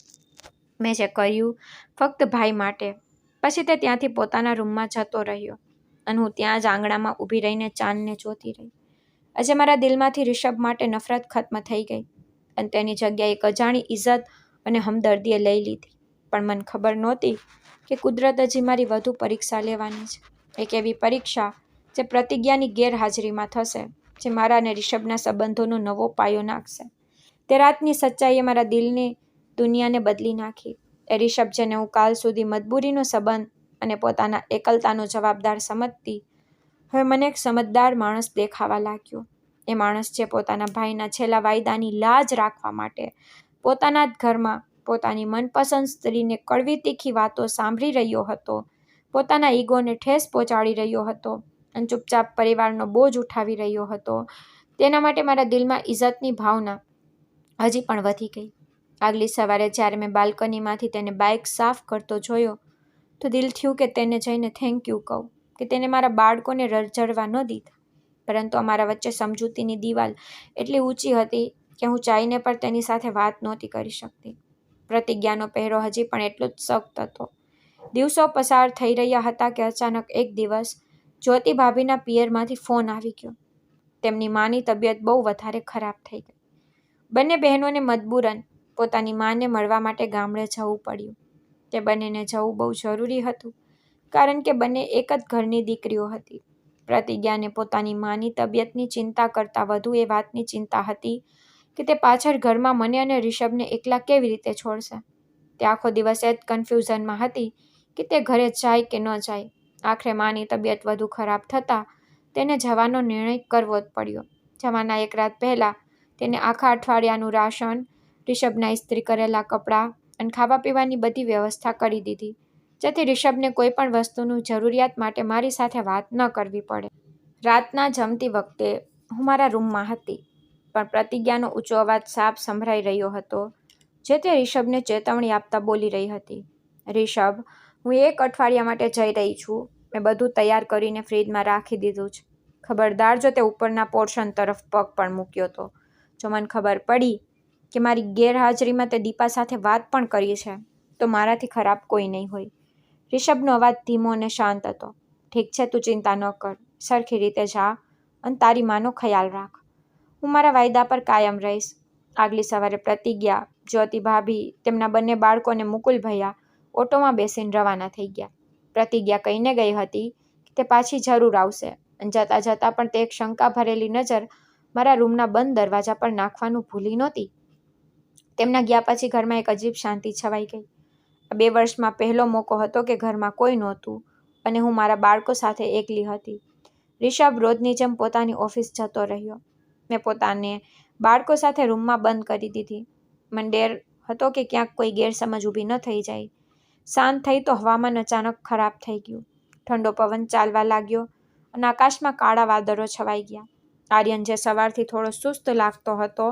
મેં જે કર્યું ફક્ત ભાઈ માટે, પછી તે ત્યાંથી પોતાના રૂમમાં જતો રહ્યો અને હું ત્યાં જ આંગણામાં ઊભી રહીને ચાંદને જોતી રહી. આજે મારા દિલમાંથી રિષભ માટે નફરત ખત્મ થઈ ગઈ અને તેની જગ્યાએ એક અજાણી ઇજ્જત અને હમદર્દીએ લઈ લીધી. પણ મને ખબર નહોતી કે કુદરત હજી મારી વધુ પરીક્ષા લેવાની છે. એક એવી પરીક્ષા જે પ્રતિજ્ઞાની ગેરહાજરીમાં થશે, જે મારા અને રિષભના સંબંધોનો નવો પાયો નાખશે. તે રાતની સચ્ચાઈએ મારા દિલની દુનિયાને બદલી નાખી. એ રિષભ જેને હું કાલ સુધી મજબૂરીનો સંબંધ અને પોતાના એકલતાનો જવાબદાર સમજતી, હવે મને એક સમજદાર માણસ દેખાવા લાગ્યો. એ માણસ જે પોતાના ભાઈના છેલ્લા વાયદાની લાજ રાખવા માટે પોતાના જ ઘરમાં પોતાની મનપસંદ સ્ત્રીને કડવી તીખી વાતો સાંભળી રહ્યો હતો, પોતાના ઈગોને ઠેસ પહોંચાડી રહ્યો હતો અને ચૂપચાપ પરિવારનો બોજ ઉઠાવી રહ્યો હતો, તેના માટે મારા દિલમાં ઇજ્જતની ભાવના હજી પણ વધી ગઈ. આગલી સવારે જ્યારે મેં બાલ્કનીમાંથી તેને બાઇક સાફ કરતો જોયો તો દિલ થયું કે તેને જઈને થેન્ક યુ કહું, કે તેને મારા બાળકોને રઝળવા ન દીધા. પરંતુ અમારા વચ્ચે સમજૂતીની દિવાલ એટલી ઊંચી હતી કે હું ચાહીને પણ તેની સાથે વાત નહોતી કરી શકતી. પ્રતિજ્ઞાનો પહેરો હજી પણ એટલો જ સખ્ત હતો. દિવસો પસાર થઈ રહ્યા હતા કે અચાનક એક દિવસ જ્યોતિ ભાભીના પિયરમાંથી ફોન આવી ગયો. તેમની માની તબિયત બહુ વધારે ખરાબ થઈ ગઈ. બંને બહેનોને મજબૂરન પોતાની માને મળવા માટે ગામડે જવું પડ્યું. તે બંનેને જવું બહુ જરૂરી હતું, કારણ કે બંને એક જ ઘરની દીકરીઓ હતી. પ્રતિજ્ઞાને પોતાની માની તબિયતની ચિંતા કરતાં વધુ એ વાતની ચિંતા હતી કે તે પાછળ ઘરમાં મને અને રિષભને એકલા કેવી રીતે છોડશે. તે આખો દિવસ એ જ કન્ફ્યુઝનમાં હતી કે તે ઘરે જાય કે ન જાય. આખરે માની તબિયત વધુ ખરાબ થતાં તેને જવાનો નિર્ણય કરવો જ પડ્યો. જવાના એક રાત પહેલાં તેને આખા અઠવાડિયાનું રાશન, રિષભના ઇસ્ત્રી કરેલા કપડાં અને ખાવા પીવાની બધી વ્યવસ્થા કરી દીધી, જેથી રિષભને કોઈ પણ વસ્તુની જરૂરિયાત માટે મારી સાથે વાત ન કરવી પડે. રાતના જમતી વખતે હું મારા રૂમમાં હતી, પણ પ્રતિજ્ઞાનો ઊંચો અવાજ સાફ સંભળાઈ રહ્યો હતો, જે તે રિષભને ચેતવણી આપતા બોલી રહી હતી. રિષભ, હું 1 અઠવાડિયા માટે જઈ રહી છું. મેં બધું તૈયાર કરીને ફ્રીજમાં રાખી દીધું છે. ખબરદાર જો તે ઉપરના પોર્શન તરફ પગ પણ મૂક્યો તો. જો મને ખબર પડી કે મારી ગેરહાજરીમાં તે દીપા સાથે વાત પણ કરી છે, તો મારાથી ખરાબ કોઈ નહીં હોય. રિષભનો અવાજ ધીમો અને શાંત હતો. ઠીક છે, તું ચિંતા ન કર. સરખી રીતે જા અને તારી માનો ખ્યાલ રાખ. હું મારા વાયદા પર કાયમ રહીશ. આગલી સવારે પ્રતિજ્ઞા, જ્યોતિ ભાભી, તેમના બંને બાળકો અને મુકુલ ભૈયા ઓટોમાં બેસીને રવાના થઈ ગયા. પ્રતિજ્ઞા કહીને ગઈ હતી કે તે પાછી જરૂર આવશે અને જતાં જતાં પણ તે એક શંકા ભરેલી નજર મારા રૂમના બંધ દરવાજા પર નાખવાનું ભૂલી નહોતી. તેમના ગયા પછી ઘરમાં એક અજીબ શાંતિ છવાઈ ગઈ. આ 2 વર્ષમાં પહેલો મોકો હતો કે ઘરમાં કોઈ નહોતું અને હું મારા બાળકો સાથે એકલી હતી. રિષભ રોજની જેમ પોતાની ઓફિસ જતો રહ્યો. મેં પોતાને બાળકો સાથે રૂમમાં બંધ કરી દીધી. મને ડર હતો કે ક્યાંક કોઈ ગેરસમજ ઊભી ન થઈ જાય. સાંજ થઈ તો હવામાન અચાનક ખરાબ થઈ ગયું. ઠંડો પવન ચાલવા લાગ્યો અને આકાશમાં કાળા વાદળો છવાઈ ગયા. આર્યન, જે સવારથી થોડો સુસ્ત લાગતો હતો,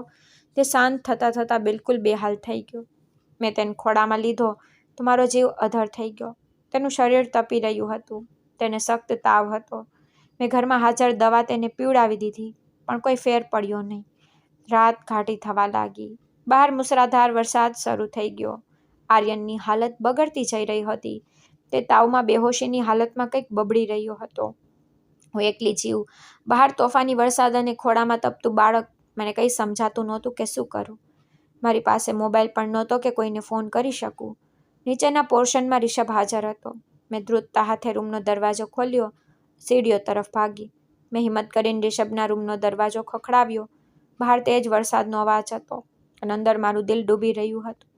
તે સાંજ થતાં બિલકુલ બેહાલ થઈ ગયો. મેં તેને ખોળામાં લીધો તો મારો જીવ અધર થઈ ગયો. તેનું શરીર તપી રહ્યું હતું. તેને સખ્ત તાવ હતો. મેં ઘરમાં હાજર દવા તેને પીવડાવી દીધી, પણ કોઈ ફેર પડ્યો નહીં. રાત ઘાટી થવા લાગી. બહાર મુસળાધાર વરસાદ શરૂ થઈ ગયો. આર્યનની હાલત બગડતી જઈ રહી હતી. તે તાવમાં બેહોશીની હાલતમાં કંઈક બબડી રહ્યો હતો. હું એકલી જીવ. બહાર તોફાની વરસાદ અને ખોળામાં તપતું બાળક. મને કંઈ સમજાતું નહોતું કે શું કરું. મારી પાસે મોબાઈલ પણ નહોતો કે કોઈને ફોન કરી શકું. નીચેના પોર્શનમાં રિષભ હાજર હતો. મેં ધ્રુજતા હાથે રૂમનો દરવાજો ખોલ્યો, સીડીઓ તરફ ભાગી. મેં હિંમત કરીને રિષભના રૂમનો દરવાજો ખખડાવ્યો. બહાર તેજ વરસાદનો અવાજ હતો અને અંદર મારું દિલ ડૂબી રહ્યું હતું.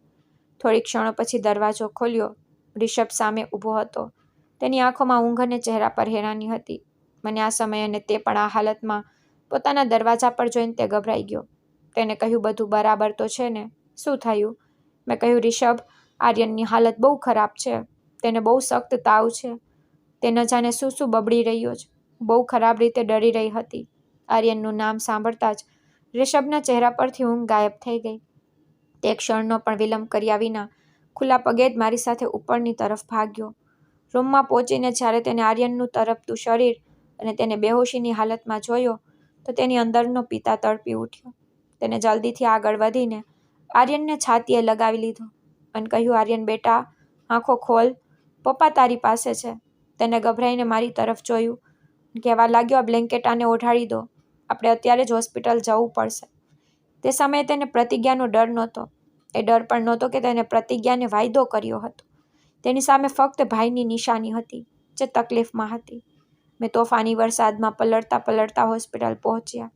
થોડી ક્ષણો પછી દરવાજો ખોલ્યો. રિષભ સામે ઊભો હતો. તેની આંખોમાં ઊંઘ અને ચહેરા પર હેરાની હતી. મને આ સમયે અને તે પણ આ હાલતમાં પોતાના દરવાજા પર જોઈને તે ગભરાઈ ગયો. તેને કહ્યું, બધું બરાબર તો છે ને? શું થયું? મેં કહ્યું, રિષભ, આર્યનની હાલત બહુ ખરાબ છે. તેને બહુ સખ્ત તાવ છે. તે ન જાણે શું બબડી રહ્યો છે. બહુ ખરાબ રીતે ડરી રહી હતી. આર્યનનું નામ સાંભળતા જ રિષભના ચહેરા પરથી ઊંઘ ગાયબ થઈ ગઈ. તે ક્ષણનો પણ વિલંબ કર્યા વિના ખુલ્લા પગે જ મારી સાથે ઉપરની તરફ ભાગ્યો. રૂમમાં પહોંચીને જ્યારે તેને આર્યનનું તરફતું શરીર અને તેને બેહોશીની હાલતમાં જોયો, તો તેની અંદરનો પિતા તડપી ઉઠ્યો. તેને જલ્દીથી આગળ વધીને આર્યનને છાતીએ લગાવી લીધો અને કહ્યું, આર્યન બેટા, આંખો ખોલ. પપ્પા તારી પાસે છે. તેને ગભરાઈને મારી તરફ જોયું. કહેવા લાગ્યો, આ બ્લેન્કેટ આને ઓઢાડી દો. આપણે અત્યારે જ હોસ્પિટલ જવું પડશે. તે સમયે તેને પ્રતિજ્ઞાનો ડર નહોતો. એ ડર પણ નહોતો કે તેને પ્રતિજ્ઞાને વાયદો કર્યો હતો. તેની સામે ફક્ત ભાઈની નિશાની હતી, જે તકલીફમાં હતી. મેં તોફાની વરસાદમાં પલળતા હોસ્પિટલ પહોંચ્યા.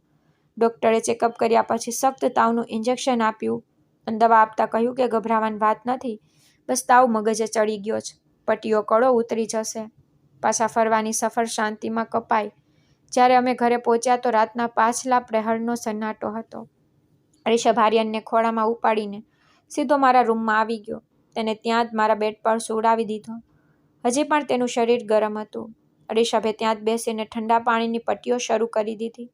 ડૉક્ટરે ચેકઅપ કર્યા પછી સખ્ત તાવનું ઇન્જેક્શન આપ્યું અને દવા આપતા કહ્યું કે ગભરાવાની વાત નથી, બસ તાવ મગજે ચડી ગયો છે. પટ્ટીઓ કળો ઉતરી જશે. પાછા ફરવાની સફર શાંતિમાં કપાઈ. જ્યારે અમે ઘરે પહોંચ્યા તો રાતના પાછલા પ્રહરનો સન્નાટો હતો. રિષભ આર્યનને ખોળામાં ઉપાડીને સીધો મારા રૂમમાં આવી ગયો. તેને ત્યાં જ મારા બેડ પર સુવડાવી દીધો. હજી પણ તેનું શરીર ગરમ હતું. રિષભે ત્યાં જ બેસીને ઠંડા પાણીની પટ્ટીઓ શરૂ કરી દીધી.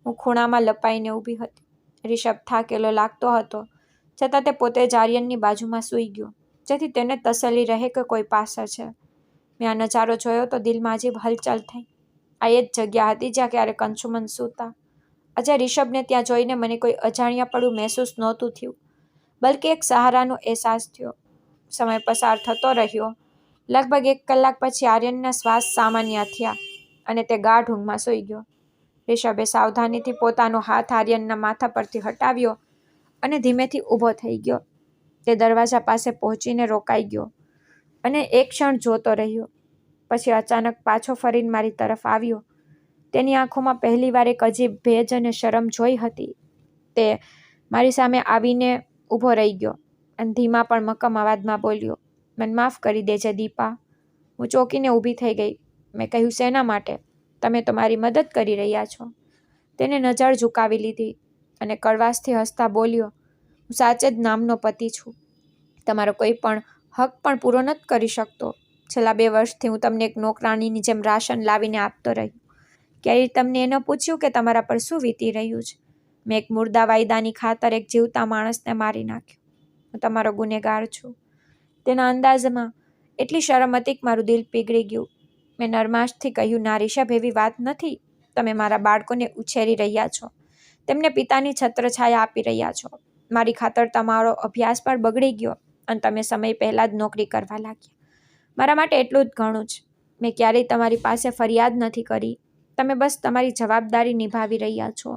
હું ખૂણામાં લપાઈને ઊભી હતી. રિષભ થાકેલો લાગતો હતો, છતાં તે પોતે જ આર્યનની બાજુમાં સૂઈ ગયો, જેથી તેને તસલ્લી રહે કે કોઈ પાસે છે. મેં આ નજારો જોયો તો દિલમાં અજીબ હલચલ થઈ. આ એ જ જગ્યા હતી જ્યાં ક્યારેક અંશુમન સૂતા. આજે રિષભને ત્યાં જોઈને મને કોઈ અજાણ્યાપણું મહેસૂસ નહોતું થયું, બલ્કે એક સહારાનો અહેસાસ થયો. સમય પસાર થતો રહ્યો. લગભગ 1 કલાક પછી આર્યનના શ્વાસ સામાન્ય થયા અને તે ગાઢ ઊંઘમાં સૂઈ ગયો. રિષભે સાવધાનીથી પોતાનો હાથ આર્યનના માથા પરથી હટાવ્યો અને ધીમેથી ઊભો થઈ ગયો. તે દરવાજા પાસે પહોંચીને રોકાઈ ગયો અને એક ક્ષણ જોતો રહ્યો. પછી અચાનક પાછો ફરીને મારી તરફ આવ્યો. તેની આંખોમાં પહેલીવાર એક અજીબ ભેજ અને શરમ જોઈ હતી. તે મારી સામે આવીને ઊભો રહી ગયો અને ધીમા પણ મક્કમ અવાજમાં બોલ્યો, મને માફ કરી દેજે દીપા. હું ચોંકીને ઊભી થઈ ગઈ. મેં કહ્યું, શેના માટે? તમે તો મારી મદદ કરી રહ્યા છો. તેને નજર ઝુકાવી લીધી અને કડવાશથી હસતા બોલ્યો, હું સાચે જ નામનો પતિ છું. તમારો કોઈ પણ હક પણ પૂરો નથી કરી શકતો. છેલ્લા 2 વર્ષથી હું તમને એક નોકરાણીની જેમ રાશન લાવીને આપતો રહ્યો. ક્યારેય તમને એ ન પૂછ્યું કે તમારા પર શું વીતી રહ્યું છે? મેં એક મુર્દા વાયદાની ખાતર એક જીવતા માણસને મારી નાખ્યો. હું તમારો ગુનેગાર છું. તેના અંદાજમાં એટલી શરમ હતી કે મારું દિલ પીગળી ગયું. મેં નરમાશથી કહ્યું, ના રિષભ, એવી વાત નથી. તમે મારા બાળકોને ઉછેરી રહ્યા છો. તેમને પિતાની છત્રછાયા આપી રહ્યા છો. મારી ખાતર તમારો અભ્યાસ પણ બગડી ગયો અને તમે સમય પહેલાં જ નોકરી કરવા લાગ્યા. મારા માટે એટલું જ ઘણું છે. મેં ક્યારેય તમારી પાસે ફરિયાદ નથી કરી. તમે બસ તમારી જવાબદારી નિભાવી રહ્યા છો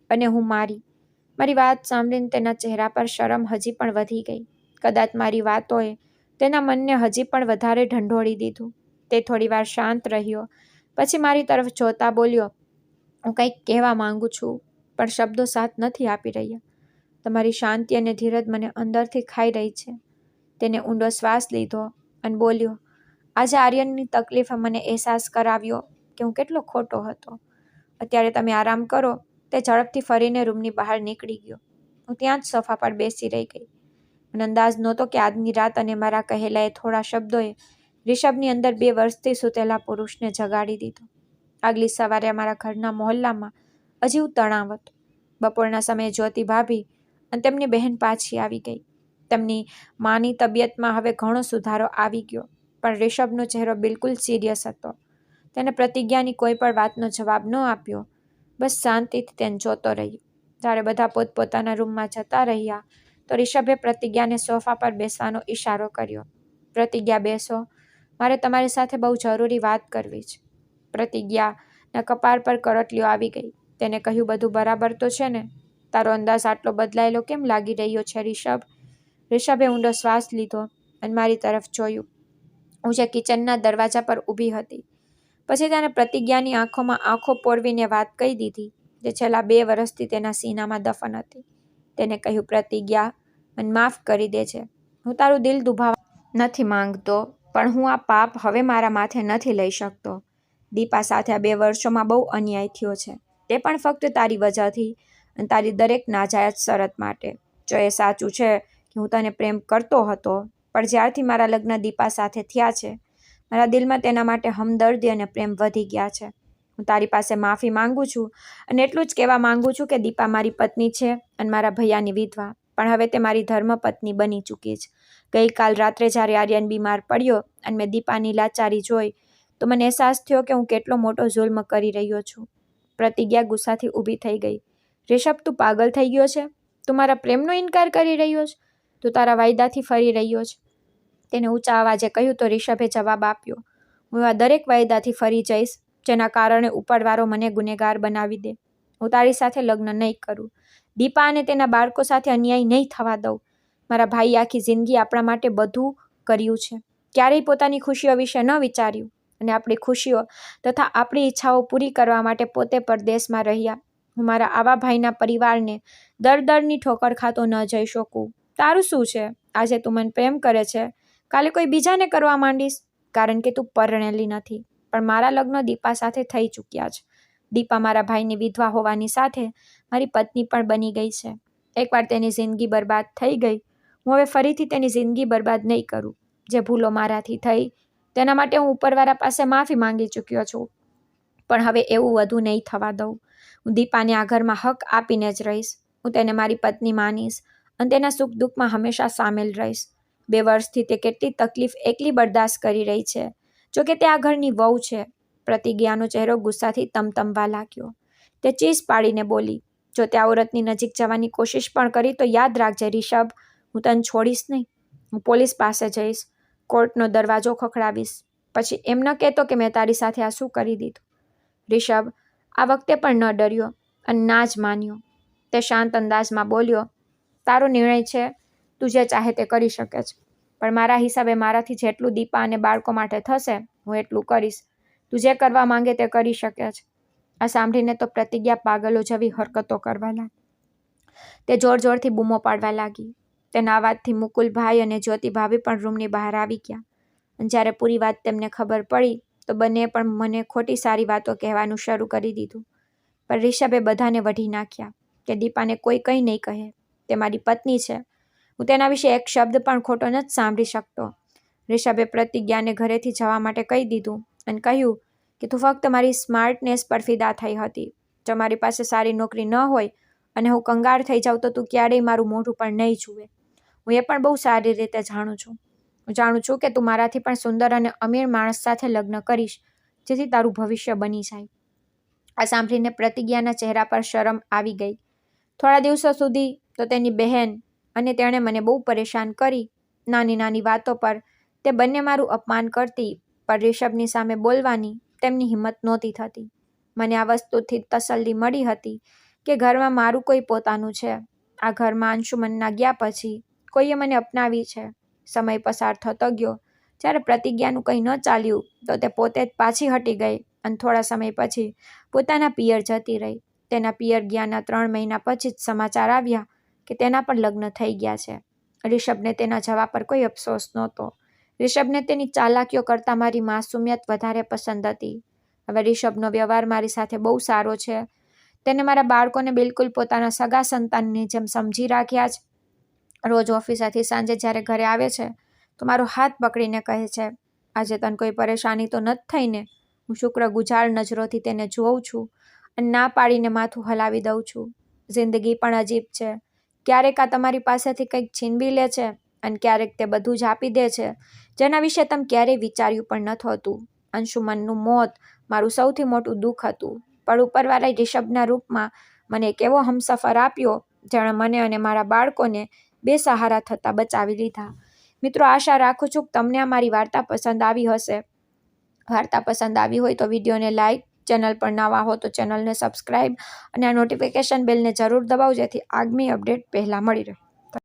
અને હું મારી વાત સાંભળીને તેના ચહેરા પર શરમ હજી પણ વધી ગઈ. કદાચ મારી વાતોએ તેના મનને હજી પણ વધારે ઢંઢોળી દીધું. તે થોડીવાર શાંત રહ્યો. પછી મારી તરફ જોતા બોલ્યો, હું કંઈક કહેવા માંગુ છું, પણ શબ્દો સાથ નથી આપી રહ્યા. તમારી શાંતિ અને ધીરજ મને અંદરથી ખાઈ રહી છે. તેને ઊંડો શ્વાસ લીધો અને બોલ્યો, આજે આર્યનની તકલીફે મને અહેસાસ કરાવ્યો કે હું કેટલો ખોટો હતો. અત્યારે તમે આરામ કરો. તે ઝડપથી ફરીને રૂમની બહાર નીકળી ગયો. હું ત્યાં જ સોફા પર બેસી રહી ગઈ. મને અંદાજ નહોતો કે આજની રાત અને મારા કહેલા એ થોડા શબ્દોએ રિષભની અંદર 2 વર્ષથી સૂતેલા પુરુષને જગાડી દીધો. આગલી સવારે અમારા ઘરના મોહલ્લામાં અજીબ તણાવ હતો. બપોરના સમયે જ્યોતિ ભાભી અને તેમની બહેન પાછી આવી ગઈ. તેમની માની તબિયતમાં હવે ઘણો સુધારો આવી ગયો, પણ રિષભનો ચહેરો બિલકુલ સિરિયસ હતો. તેને પ્રતિજ્ઞાની કોઈ પણ વાતનો જવાબ ન આપ્યો. બસ શાંતિથી તેને જોતો રહ્યો. જ્યારે બધા પોતપોતાના રૂમમાં જતા રહ્યા તો રિષભે પ્રતિજ્ઞાને સોફા પર બેસવાનો ઈશારો કર્યો. પ્રતિજ્ઞા, બેસો. મારે તમારી સાથે બહુ જરૂરી વાત કરવી છે. પ્રતિજ્ઞાના કપાળ પર કરટલીઓ આવી ગઈ. તેને કહ્યું, બધું બરાબર તો છે ને? તારો અંદાજ આટલો બદલાયેલો કેમ લાગી રહ્યો છે રિષભ? રિષભે ઊંડો શ્વાસ લીધો અને મારી તરફ જોયું. હું જે કિચનના દરવાજા પર ઊભી હતી. પછી તેને પ્રતિજ્ઞાની આંખોમાં આંખો પોરવીને વાત કહી દીધી, જે છેલ્લા 2 વર્ષથી તેના સીનામાં દફન હતી. તેને કહ્યું, પ્રતિજ્ઞા, મને માફ કરી દેજે. હું તારું દિલ દુભાવવા નથી માંગતો, પણ હું આ પાપ હવે મારા માથે નથી લઈ શકતો. દીપા સાથે આ 2 વર્ષોમાં બહુ અન્યાય થયો છે. તે પણ ફક્ત તારી વજહથી અને તારી દરેક નાજાયજ શરત માટે. જો એ સાચું છે કે હું તને પ્રેમ કરતો હતો, પણ જ્યારથી મારા લગ્ન દીપા સાથે થયા છે, મારા દિલમાં તેના માટે હમદર્દી અને પ્રેમ વધી ગયા છે. હું તારી પાસે માફી માંગુ છું અને એટલું જ કહેવા માંગુ છું કે દીપા મારી પત્ની છે અને મારા ભૈયાની વિધવા, પણ હવે તે મારી ધર્મપત્ની બની ચૂકી છે. ગઈકાલ રાત્રે જ્યારે આર્યન બીમાર પડ્યો અને મેં દીપાની લાચારી જોઈ તો મને અહેસાસ થયો કે હું કેટલો મોટો જુલ્મ કરી રહ્યો છું. પ્રતિજ્ઞા ગુસ્સાથી ઊભી થઈ ગઈ. રિષભ, તું પાગલ થઈ ગયો છે? તું મારા પ્રેમનો ઇનકાર કરી રહ્યો છે? તું તારા વાયદાથી ફરી રહ્યો છે? તેને ઊંચા અવાજે કહ્યું તો રિષભે જવાબ આપ્યો, હું એવા દરેક વાયદાથી ફરી જઈશ જેના કારણે ઉપરવાળો મને ગુનેગાર બનાવી દે. હું તારી સાથે લગ્ન નહીં કરું. દીપા અને તેના બાળકો સાથે અન્યાય નહીં થવા દઉં. મારા ભાઈએ આખી જિંદગી આપણા માટે બધું કર્યું છે, ક્યારેય પોતાની ખુશીઓ વિશે ન વિચાર્યું, અને આપણી ખુશીઓ તથા આપણી ઈચ્છાઓ પૂરી કરવા માટે પોતે પરદેશમાં રહ્યા. હું મારા આવા ભાઈના પરિવારને દરની ઠોકર ખાતો ન જઈ શકું. તારું શું છે? આજે તું મને પ્રેમ કરે છે, કાલે કોઈ બીજાને કરવા માંડીશ, કારણ કે તું પરણેલી નથી. પણ મારા લગ્ન દીપા સાથે થઈ ચૂક્યા છે. દીપા મારા ભાઈની વિધવા હોવાની સાથે મારી પત્ની પણ બની ગઈ છે. એકવાર તેની જિંદગી બરબાદ થઈ ગઈ. હું હવે ફરીથી તેની જિંદગી બરબાદ નહીં કરું. જે ભૂલો મારાથી થઈ તેના માટે હું ઉપરવાળા પાસે માફી માંગી ચૂક્યો છું, પણ હવે એવું વધુ નહીં થવા દઉં. હું દીપાને આ ઘરમાં હક આપીને જ રહીશ. હું તેને મારી પત્ની માનીશ અને તેના સુખ દુઃખમાં હંમેશા સામેલ રહીશ. 2 વર્ષથી તે કેટલી તકલીફ એકલી બરદાસ્ત કરી રહી છે. જોકે તે આ ઘરની વહુ છે. પ્રતિજ્ઞાનો ચહેરો ગુસ્સાથી તમતમવા લાગ્યો. તે ચીસ પાડીને બોલી, જો તે આવરતની નજીક જવાની કોશિશ પણ કરી તો યાદ રાખજે રિષભ, હું તને છોડીશ નહીં. હું પોલીસ પાસે જઈશ, કોર્ટનો દરવાજો ખખડાવીશ. પછી એમ ન કહેતો કે મેં તારી સાથે આ શું કરી દીધું. રિષભ આ વખતે પણ ન ડર્યો અને ના જ માન્યો. તે શાંત અંદાજમાં બોલ્યો, તારો નિર્ણય છે, તું જે ચાહે તે કરી શકે છે, પણ મારા હિસાબે મારાથી જેટલું દીપા અને બાળકો માટે થશે હું એટલું કરીશ. તું જે કરવા માંગે તે કરી શકે છે. આ સાંભળીને તો પ્રતિજ્ઞા પાગલો જેવી હરકતો કરવા લાગી. તે જોર જોરથી બૂમો પાડવા લાગી. તેના અવાજથી મુકુલભાઈ અને જ્યોતિ ભાભી પણ રૂમની બહાર આવી ગયા. અને જ્યારે પૂરી વાત તેમને ખબર પડી તો બંને પણ મને ખોટી સારી વાતો કહેવાનું શરૂ કરી દીધું. પણ રિષભે બધાને વઢી નાખ્યા કે દીપાને કોઈ કંઈ નહીં કહે. તે મારી પત્ની છે. હું તેના વિશે એક શબ્દ પણ ખોટો નથી સાંભળી શકતો. રિષભે પ્રતિજ્ઞાને ઘરેથી જવા માટે કહી દીધું અને કહ્યું કે તું ફક્ત મારી સ્માર્ટનેસ પર ફિદા થઈ હતી. જો મારી પાસે સારી નોકરી ન હોય અને હું કંગાળ થઈ જાઉં તો તું ક્યારેય મારું મોઢું પણ નહીં જુએ. હું એ પણ બહુ સારી રીતે જાણું છું. હું જાણું છું કે તું મારાથી પણ સુંદર અને અમીર માણસ સાથે લગ્ન કરીશ, જેથી તારું ભવિષ્ય બની જાય. આ સાંભળીને પ્રતિજ્ઞાના ચહેરા પર શરમ આવી ગઈ. થોડા દિવસો સુધી તો તેની બહેન અને તેણે મને બહુ પરેશાન કરી. નાની નાની વાતો પર તે બંને મારું અપમાન કરતી, પણ રિષભની સામે બોલવાની તેમની હિંમત નહોતી થતી. મને આ વસ્તુથી તસલ્લી મળી હતી કે ઘરમાં મારું કોઈ પોતાનું છે. આ ઘરમાં અંશુમનના ગયા પછી કોઈએ મને અપનાવી છે. સમય પસાર થતો ગયો. જ્યારે પ્રતિજ્ઞાનું કંઈ ન ચાલ્યું તો તે પોતે જ પાછી હટી ગઈ અને થોડા સમય પછી પોતાના પિયર જતી રહી. તેના પિયર ગયાના 3 મહિના પછી જ સમાચાર આવ્યા કે તેના પણ લગ્ન થઈ ગયા છે. રિષભને તેના જવા પર કોઈ અફસોસ નહોતો. રિષભને તેની ચાલાકીઓ કરતાં મારી માસુમિયત વધારે પસંદ હતી. હવે રિષભનો વ્યવહાર મારી સાથે બહુ સારો છે. તેને મારા બાળકોને બિલકુલ પોતાના સગા સંતાનની જેમ સમજી રાખ્યા છે. રોજ ઓફિસેથી સાંજે જ્યારે ઘરે આવે છે તો મારો હાથ પકડીને કહે છે, આજે તને કોઈ પરેશાની તો નથી થઈ ને? હું શુક્રગુજાર નજરોથી તેને જોઉં છું અને ના પાડીને માથું હલાવી દઉં છું. જિંદગી પણ અજીબ છે. ક્યારેક આ તમારી પાસેથી કંઈક છીનવી લે છે અને ક્યારેક તે બધું જ આપી દે છે જેના વિશે તમે ક્યારેય વિચાર્યું પણ નહોતું. અંશુમનનું મોત મારું સૌથી મોટું દુઃખ હતું, પણ ઉપરવાળાએ રિષભના રૂપમાં મને એક એવો હમસફર આપ્યો જેણે મને અને મારા બાળકોને બેસહારા થતાં બચાવી લીધા. મિત્રો, આશા રાખું છું કે તમને આ મારી વાર્તા પસંદ આવી હશે. વાર્તા પસંદ આવી હોય તો વિડીયોને લાઇક, ચેનલ પર નવા હો તો ચેનલને સબસ્ક્રાઈબ અને આ નોટિફિકેશન બેલને જરૂર દબાવો જેથી આગામી અપડેટ પહેલાં મળી રહે.